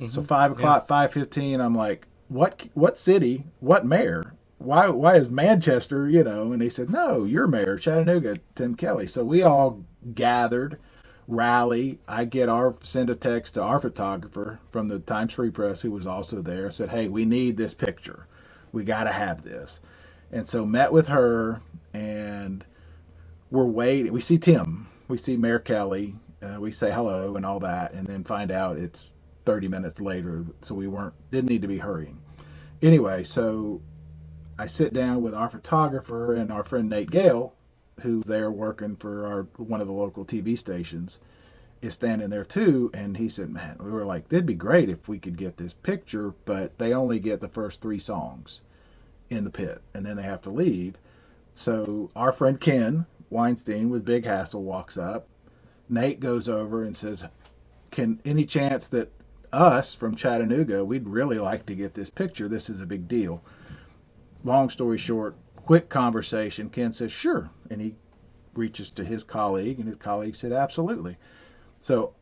so 5 o'clock, 5:15. I'm like, what city? What mayor? Why is Manchester? And they said, no, your mayor, Chattanooga, Tim Kelly. So we all gathered, rally. Send a text to our photographer from the Times Free Press, who was also there. Said, hey, we need this picture. We got to have this. And so met with her, and we're waiting. We see Tim. We see Mayor Kelly. We say hello and all that, and then find out it's 30 minutes later. So we didn't need to be hurrying. Anyway, so I sit down with our photographer and our friend Nate Gale, who's there working for one of the local TV stations, is standing there too. And he said, man, we were like, it'd be great if we could get this picture, but they only get the first 3 songs in the pit, and then they have to leave. So our friend Ken Weinstein with Big Hassle walks up. Nate goes over and says, any chance that us from Chattanooga, we'd really like to get this picture. This is a big deal. Long story short, quick conversation. Ken says, sure. And he reaches to his colleague, and his colleague said, absolutely. So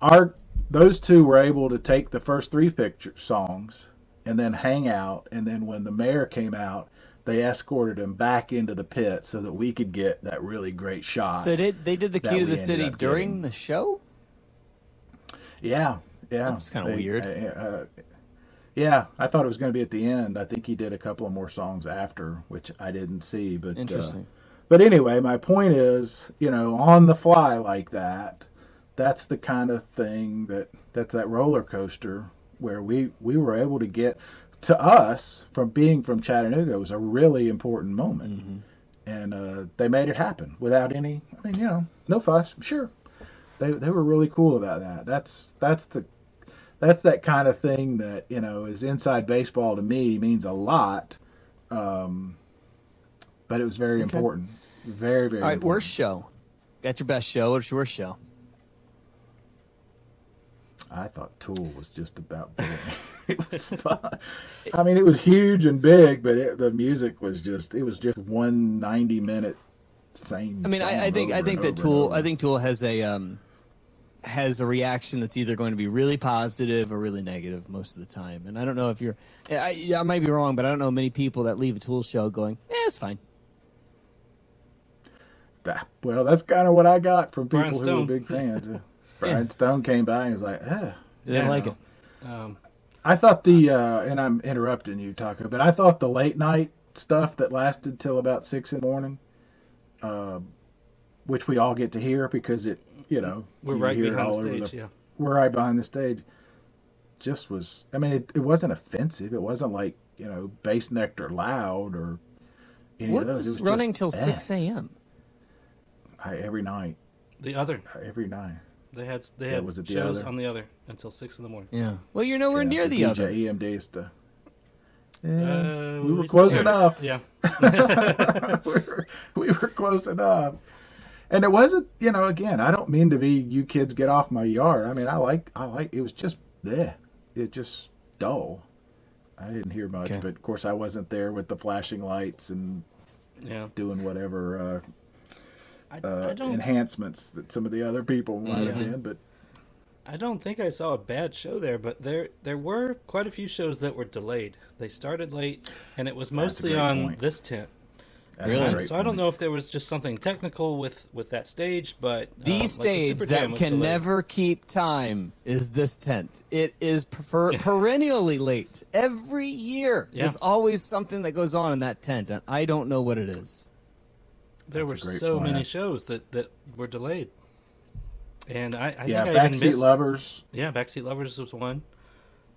those two were able to take the first 3 songs and then hang out. And then when the mayor came out, they escorted him back into the pit so that we could get that really great shot. So they did the key to the city during the show? Yeah. That's kind of weird. Yeah, I thought it was going to be at the end. I think he did a couple of more songs after, which I didn't see. But interesting. But anyway, my point is, on the fly like that, that's the kind of thing that's that roller coaster where we were able to get. To us, from being from Chattanooga, it was a really important moment. Mm-hmm. And they made it happen without any, no fuss. Sure. They were really cool about that. That's that kind of thing that, is inside baseball to me, means a lot. But it was very important. Very, very important. All right, worst show. Got your best show. What's your worst show? I thought Tool was just about boring. It was fun. I mean, it was huge and big, but the music was just one 90-minute same. I mean, I think that Tool has a reaction that's either going to be really positive or really negative most of the time. And I don't know if I might be wrong, but I don't know many people that leave a Tool show going, it's fine. Well, that's kind of what I got from people Brian who Stone. were big fans. Brian Stone came by and was like, didn't like it. I thought and I'm interrupting you, Taco, but I thought the late night stuff that lasted till about 6 a.m, which we all get to hear because it, we're right behind the stage. We're right behind the stage. Just was, it wasn't offensive. It wasn't like, bass necked or loud or any of those. It was running till 6 a.m. Every night. Every night. They had was it the shows other? on the other until 6 a.m. Yeah. Well, you're nowhere near the other. EMD stuff. Yeah, we were close enough. Yeah. we were close enough. And it wasn't, again, I don't mean to be, you kids get off my yard. I mean, I like, it was just there. It just dull. I didn't hear much, but of course I wasn't there with the flashing lights and doing whatever enhancements that some of the other people might have been. But I don't think I saw a bad show there, but there were quite a few shows that were delayed. They started late, and it was mostly on this tent. Really? So I don't know if there was just something technical with that stage, but the stage that can never keep time is this tent. It is perennially late. Every year there's always something that goes on in that tent, and I don't know what it is. There were so many shows that were delayed. And I think I even Backseat missed... Lovers. Yeah, Backseat Lovers was one.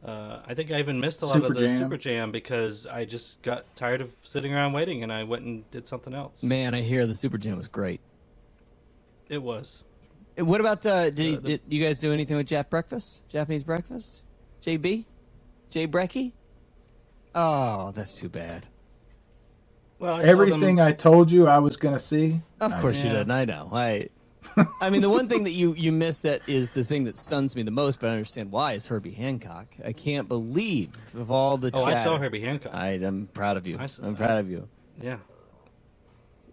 I think I even missed a lot of the Superjam because I just got tired of sitting around waiting, and I went and did something else. Man, I hear the Superjam was great. It was. What about, did you guys do anything with Japanese breakfast? JB? Jay Brecky? Oh, that's too bad. Well, I saw Everything them. I told you I was going to see. Of course you Yeah. didn't. I know. I mean, the one thing that you miss that is the thing that stuns me the most, but I understand why, is Herbie Hancock. I can't believe of all the Oh, I chatter. saw Herbie Hancock. I'm proud of you. I'm proud of you. Yeah.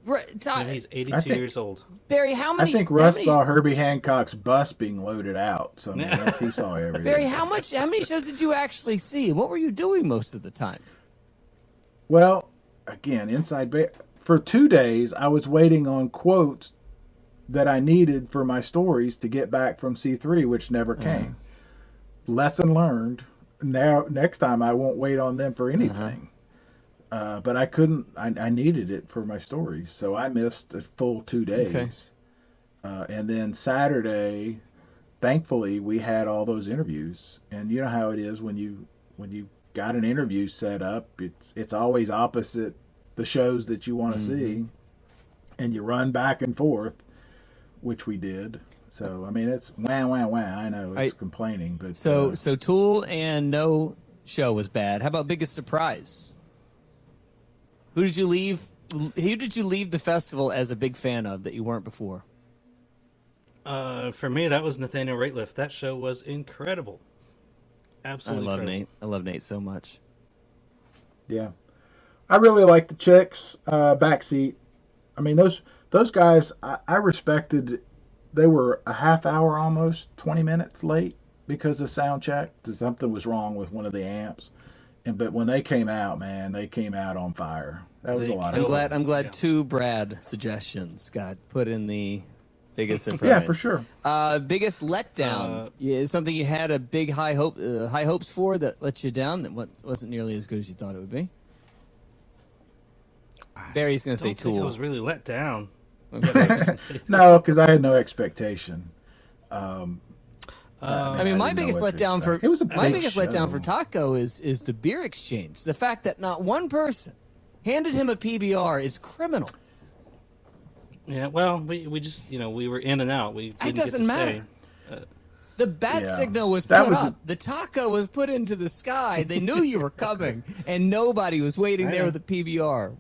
Right, Yeah, he's 82 years old. Barry, how I many? think Russ saw Herbie Hancock's bus being loaded out. So I mean, he saw everything. Barry, how many shows did you actually see? What were you doing most of the time? Well, again, for 2 days, I was waiting on quotes that I needed for my stories to get back from C3, which never came. Lesson learned. Now, next time, I won't wait on them for anything. But I couldn't. I needed it for my stories, so I missed a full 2 days. Okay. And then Saturday, thankfully, we had all those interviews. And you know how it is when you got an interview set up, it's always opposite the shows that you want to see, and you run back and forth, which we did. So I mean, it's wah wah wah. I know it's complaining, but so Tool and no show was bad. How about biggest surprise? Who did you leave the festival as a big fan of that you weren't before? For me, that was Nathaniel Rateliff. That show was incredible. Absolutely incredible. I love Nate so much. Yeah, I really like the chicks. Backseat. I mean, those guys, I respected. They were a half hour, almost 20 minutes late because of sound check. Something was wrong with one of the amps. But when they came out, man, they came out on fire. That was a lot of fun. I'm glad 2 Brad suggestions got put in the biggest surprise. Yeah, for sure. Biggest letdown. Something you had a big high hopes for that let you down, that wasn't nearly as good as you thought it would be. Barry's going to say Tool. I was really let down. No, because I had no expectation. I mean, my biggest letdown for Taco is the beer exchange. The fact that not one person handed him a PBR is criminal. Yeah, well, we just, we were in and out. It doesn't matter. The bat signal was put up. The taco was put into the sky. They knew you were coming, and nobody was waiting there with a PBR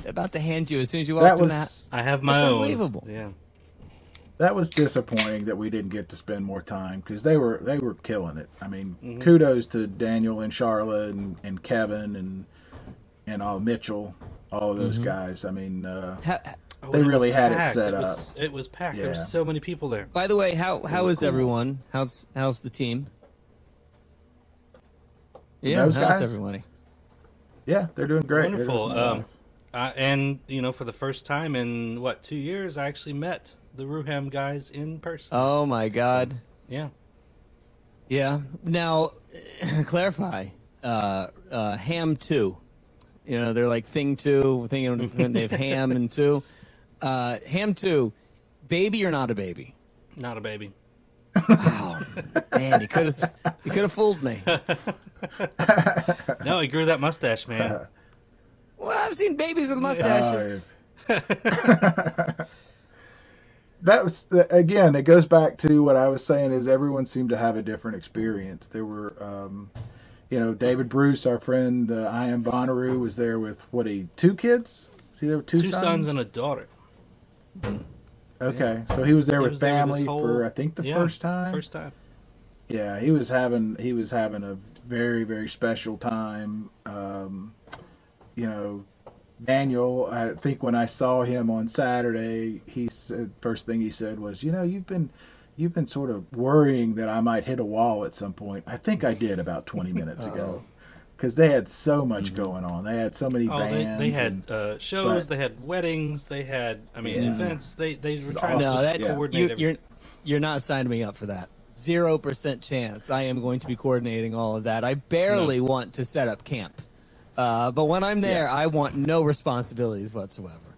about to hand you as soon as you walked in. I have my own. Unbelievable. Yeah. That was disappointing that we didn't get to spend more time because they were killing it. I mean, kudos to Daniel and Charlotte and Kevin and all Mitchell, all of those guys. I mean, they really had it set up. It was packed. Yeah. There were so many people there. By the way, how is everyone? How's the team? Yeah, Those how's guys? everybody? Yeah, they're doing great. Wonderful. And for the first time in 2 years, I actually met the Ruham guys in person. Oh my God. Yeah. Yeah. Now, clarify. Ham 2. They're like Thing 2. When they have Ham and 2. Ham 2. Baby or not a baby? Not a baby. Oh, man, you could have fooled me. No, he grew that mustache, man. Well, I've seen babies with mustaches. That was, again, it goes back to what I was saying is everyone seemed to have a different experience. There were, David Bruce, our friend, I Am Bonnaroo, was there with, 2 kids? See, there were two sons and a daughter. Okay, so he was there with family for, I think, the first time? First time. Yeah, he was having a very, very special time. Daniel, I think when I saw him on Saturday, he said, first thing he said was, you've been sort of worrying that I might hit a wall at some point. I think I did about 20 minutes ago, because they had so much going on. They had so many bands. They had shows. They had weddings. They had, events. They were trying to coordinate everything. You're not signing me up for that. 0% chance I am going to be coordinating all of that. I barely want to set up camp. But when I'm there, I want no responsibilities whatsoever.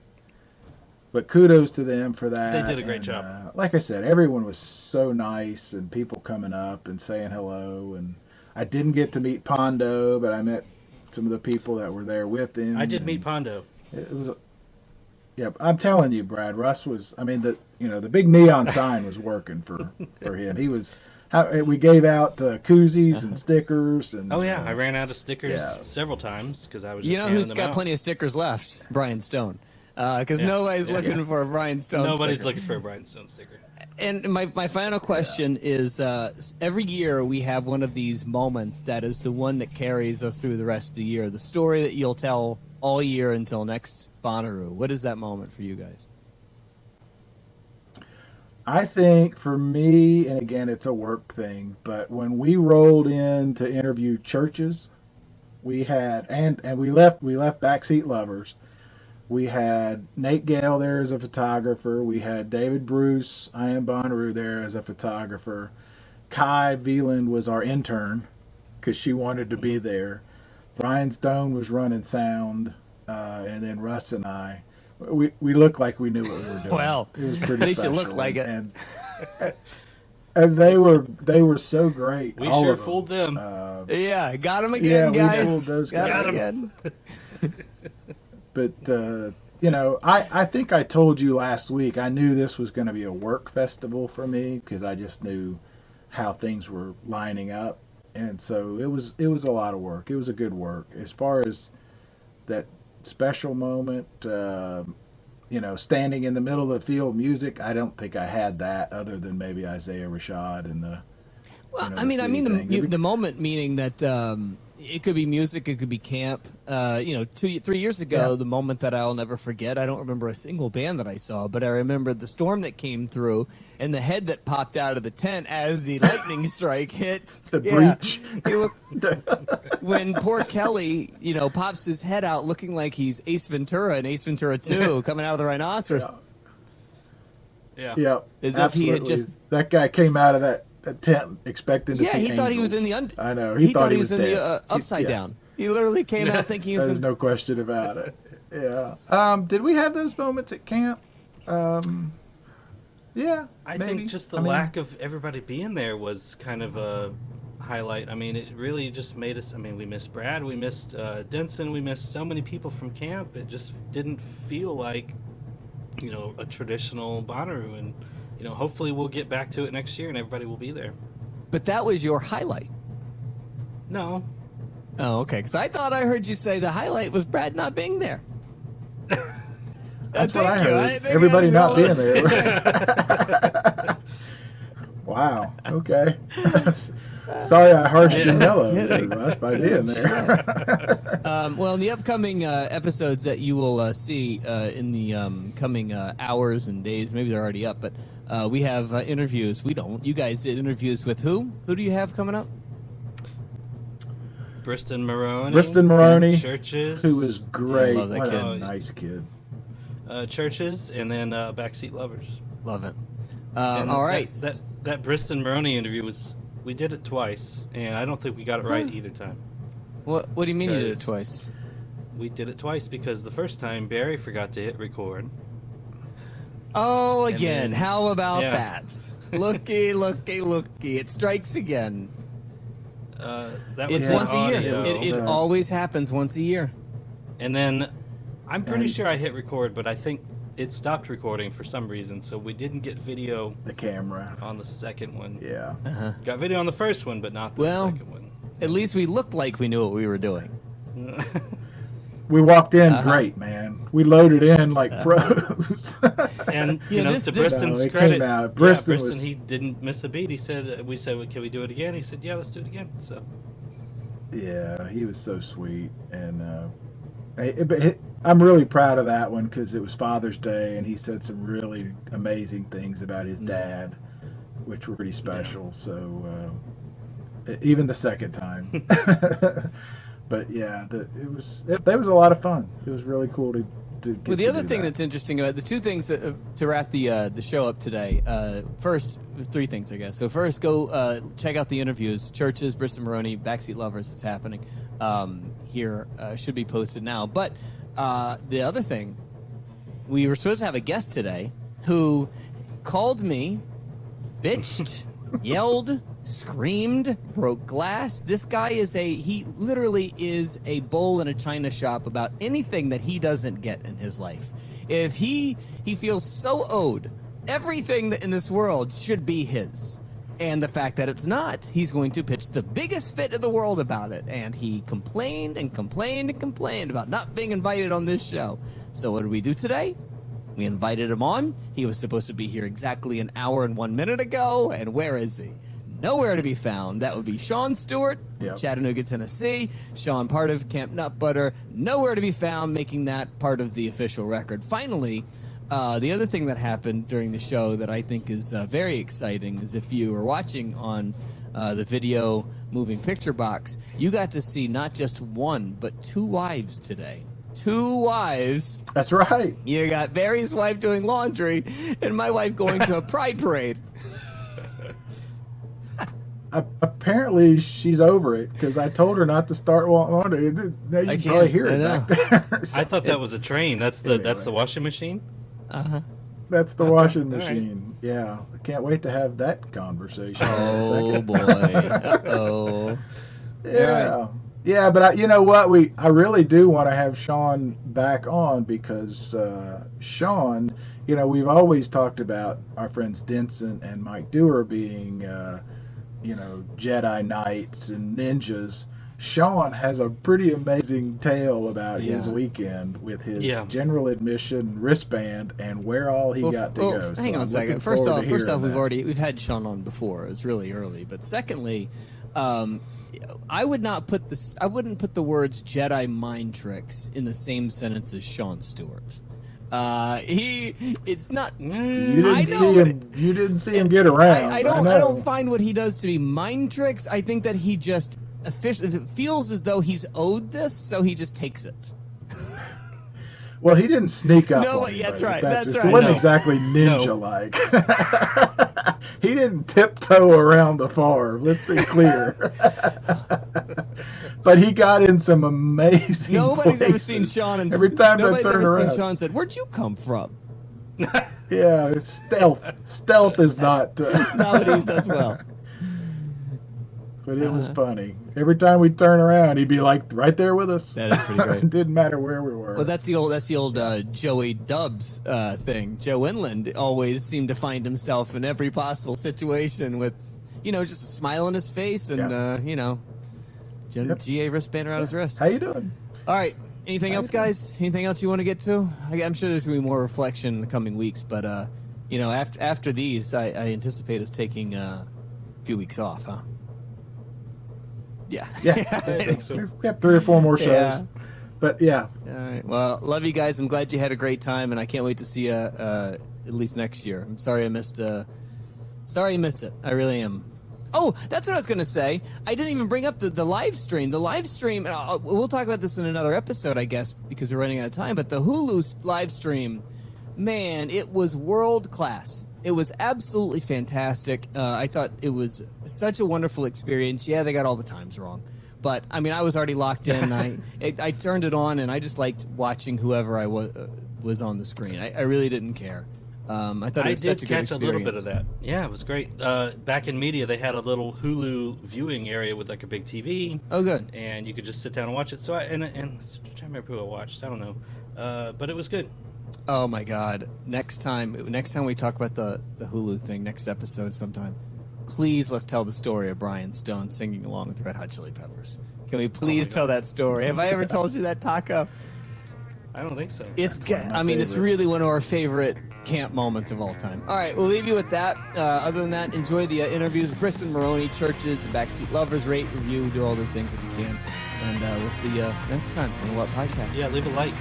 But kudos to them for that. They did a great job. Like I said, everyone was so nice, and people coming up and saying hello. And I didn't get to meet Pondo, but I met some of the people that were there with him. I did meet Pondo. It was, I'm telling you, Brad. Russ was. I mean, the big neon sign was working for him. He was we gave out koozies and stickers. And Oh yeah, I ran out of stickers yeah. several times because I was. You Just know handing who's them got out. plenty of stickers left? Brian Stone. Because Yeah. nobody's Yeah, looking yeah. for a Brian Stone Nobody's sticker. looking for a Brian Stone sticker. And my final question is, every year we have one of these moments that is the one that carries us through the rest of the year. The story that you'll tell all year until next Bonnaroo. What is that moment for you guys? I think for me, and again, it's a work thing, but when we rolled in to interview churches, we had and we left Backseat Lovers. We had Nate Gale there as a photographer. We had David Bruce, I Am Bonnaroo, there as a photographer. Kai Veland was our intern because she wanted to be there. Brian Stone was running sound, and then Russ and I. We looked like we knew what we were doing. Well, it was pretty at least you special. look like it. And they were so great. We all sure of them. fooled them. Yeah, got him again, yeah, we guys. fooled those Got guys. him again. But I think I told you last week I knew this was going to be a work festival for me because I just knew how things were lining up, and so it was a lot of work. It was a good work as far as that special moment. Standing in the middle of the field, music. I don't think I had that other than maybe Isaiah Rashad and the. Well, the I mean city thing. the moment meaning that it could be music, it could be camp. 3 years ago, Yeah. the moment that I'll never forget. I don't remember a single band that I saw, but I remember the storm that came through and the head that popped out of the tent as the lightning strike hit. The breach. When poor Kelly, pops his head out looking like he's Ace Ventura in Ace Ventura 2 coming out of the rhinoceros. Yeah. Yeah, As if he had absolutely. just- that guy came out of that tent expecting to Yeah, see he thought he was in angels. the I know. He thought he was was in dead. the upside Yeah. down. He literally came out thinking he was There's in. no question about it. Yeah. Did we have those moments at camp? Yeah. I maybe. think just the lack of everybody being there was kind of a highlight. I mean, it really just made us. I mean, we missed Brad, we missed Denson, we missed so many people from camp. It just didn't feel like, a traditional Bonnaroo. And, hopefully we'll get back to it next year and everybody will be there. But that was your highlight. No. Oh, okay. Because I thought I heard you say the highlight was Brad not being there. That's what I Thank you. heard. think Everybody I not being realized- there. Wow. Okay. Sorry, I harshed your mellow, Russ, by being there. Well, in the upcoming episodes that you will see in the coming hours and days, maybe they're already up, but we have interviews. We don't. You guys did interviews with who? Who do you have coming up? Briston Maroney. Briston Maroney, Churches. who was great. I love that What kid. a nice kid. Churches, and then Backseat Lovers. Love it. And all right. That Briston Maroney interview was. We did it twice, and I don't think we got it right either time. What do you mean you did it Because- twice? We did it twice because the first time Barry forgot to hit record. Oh, And again. then- How about yeah. that? Looky. It strikes again. That was It's the once a year. audio. It always happens once a year. And then I'm pretty And- sure I hit record, but I think it stopped recording for some reason, so we didn't get video The camera. on the second one. Yeah. Got video on the first one, but not the Well- second one. At least we looked like we knew what we were doing. We walked in great, man. We loaded in like pros. And Yeah, to this- Briston's No, it credit, came out. Briston Briston, was- he didn't miss a beat. He said, we said, can we do it again? He said, yeah, let's do it again. So Yeah, he was so sweet, and I'm really proud of that one because it was Father's Day, and he said some really amazing things about his dad, which were pretty special. So even the second time, but yeah, it was a lot of fun. It was really cool to get Well, the to other do thing that. that's interesting about the two things to wrap the show up today. First, three things, I guess. So first, go check out the interviews. Churches, Briston Maroney, Backseat Lovers. It's happening here. Should be posted now. But the other thing, we were supposed to have a guest today who called me, bitched, yelled, screamed, broke glass. This guy he literally is a bull in a china shop about anything that he doesn't get in his life. If he feels so owed, everything that in this world should be his. And the fact that it's not, he's going to pitch the biggest fit in the world about it. And he complained and complained and complained about not being invited on this show. So what did we do today? We invited him on. He was supposed to be here exactly an hour and 1 minute ago. And where is he? Nowhere to be found. That would be Sean Stewart, Chattanooga, Tennessee. Sean, part of Camp Nut Butter. Nowhere to be found, making that part of the official record. Finally, the other thing that happened during the show that I think is very exciting is if you were watching on the video moving picture box, you got to see not just one, but 2 wives today. 2 wives. That's right. You got Barry's wife doing laundry and my wife going to a pride parade. Apparently, she's over it because I told her not to start laundry. Now you can probably hear it back there. I thought that was a train. That's the washing machine? Uh-huh. That's the washing machine. Right. Yeah. I can't wait to have that conversation. Oh, boy. Uh-oh. Yeah. Right. Yeah, but you know what? I really do want to have Sean back on because Sean, you know, we've always talked about our friends Denson and Mike Dewar being, you know, Jedi Knights and ninjas. Sean has a pretty amazing tale about his weekend with his general admission wristband and where all he got to go. Hang on a second. First off, we've had Sean on before. It's really early, but secondly, I wouldn't put the words Jedi mind tricks in the same sentence as Sean Stewart. It's not. You didn't see him get around. I don't find what he does to be mind tricks. I think that he just feels as though he's owed this, so he just takes it. Well, he didn't sneak up. No, that's right. That's right. It wasn't exactly ninja-like. He didn't tiptoe around the farm. Let's be clear. But he got in some amazing Nobody's places. Ever seen Sean and every time nobody's I turn ever around. seen Sean said, "Where'd you come from?" Yeah, it's stealth. Stealth is not. Not what he does well. But it was funny. Every time we'd turn around, he'd be like right there with us. That is pretty great. It didn't matter where we were. Well, that's the old Joey Dubs thing. Joe Inland always seemed to find himself in every possible situation with, you know, just a smile on his face and you know, GA wristband around his wrist. How you doing? All right. Anything else, guys? Anything else you want to get to? I'm sure there's going to be more reflection in the coming weeks, but you know, after these, I anticipate us taking a few weeks off, huh? Yeah. Yeah. I think so. We have 3 or 4 more shows. Yeah. But yeah. All right. Well, love you guys. I'm glad you had a great time, and I can't wait to see you at least next year. I'm sorry I missed. Sorry I missed it. I really am. Oh, that's what I was going to say. I didn't even bring up the live stream. The live stream, and we'll talk about this in another episode, I guess, because we're running out of time. But the Hulu live stream, man, it was world class. It was absolutely fantastic. I thought it was such a wonderful experience. Yeah, they got all the times wrong. But, I mean, I was already locked in. I turned it on, and I just liked watching whoever I was on the screen. I really didn't care. I thought it was such a good experience. I did catch a little bit of that. Yeah, it was great. Back in media, they had a little Hulu viewing area with like a big TV. Oh, good. And you could just sit down and watch it. So I'm trying to remember who I watched. I don't know. But it was good. Oh my God! Next time we talk about the Hulu thing, next episode sometime, please let's tell the story of Brian Stone singing along with Red Hot Chili Peppers. Can we please tell that story? Have I ever told you that, Taco? I don't think so. It's it's really one of our favorite camp moments of all time. All right, we'll leave you with that. Other than that, enjoy the interviews with Briston Maroney, Churches, and Backseat Lovers. Rate, review, do all those things if you can. And we'll see you next time on the What Podcast. Yeah, leave a like.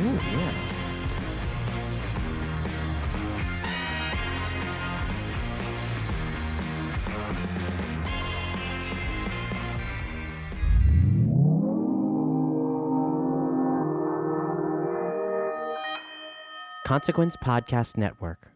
Oh, yeah. Consequence Podcast Network.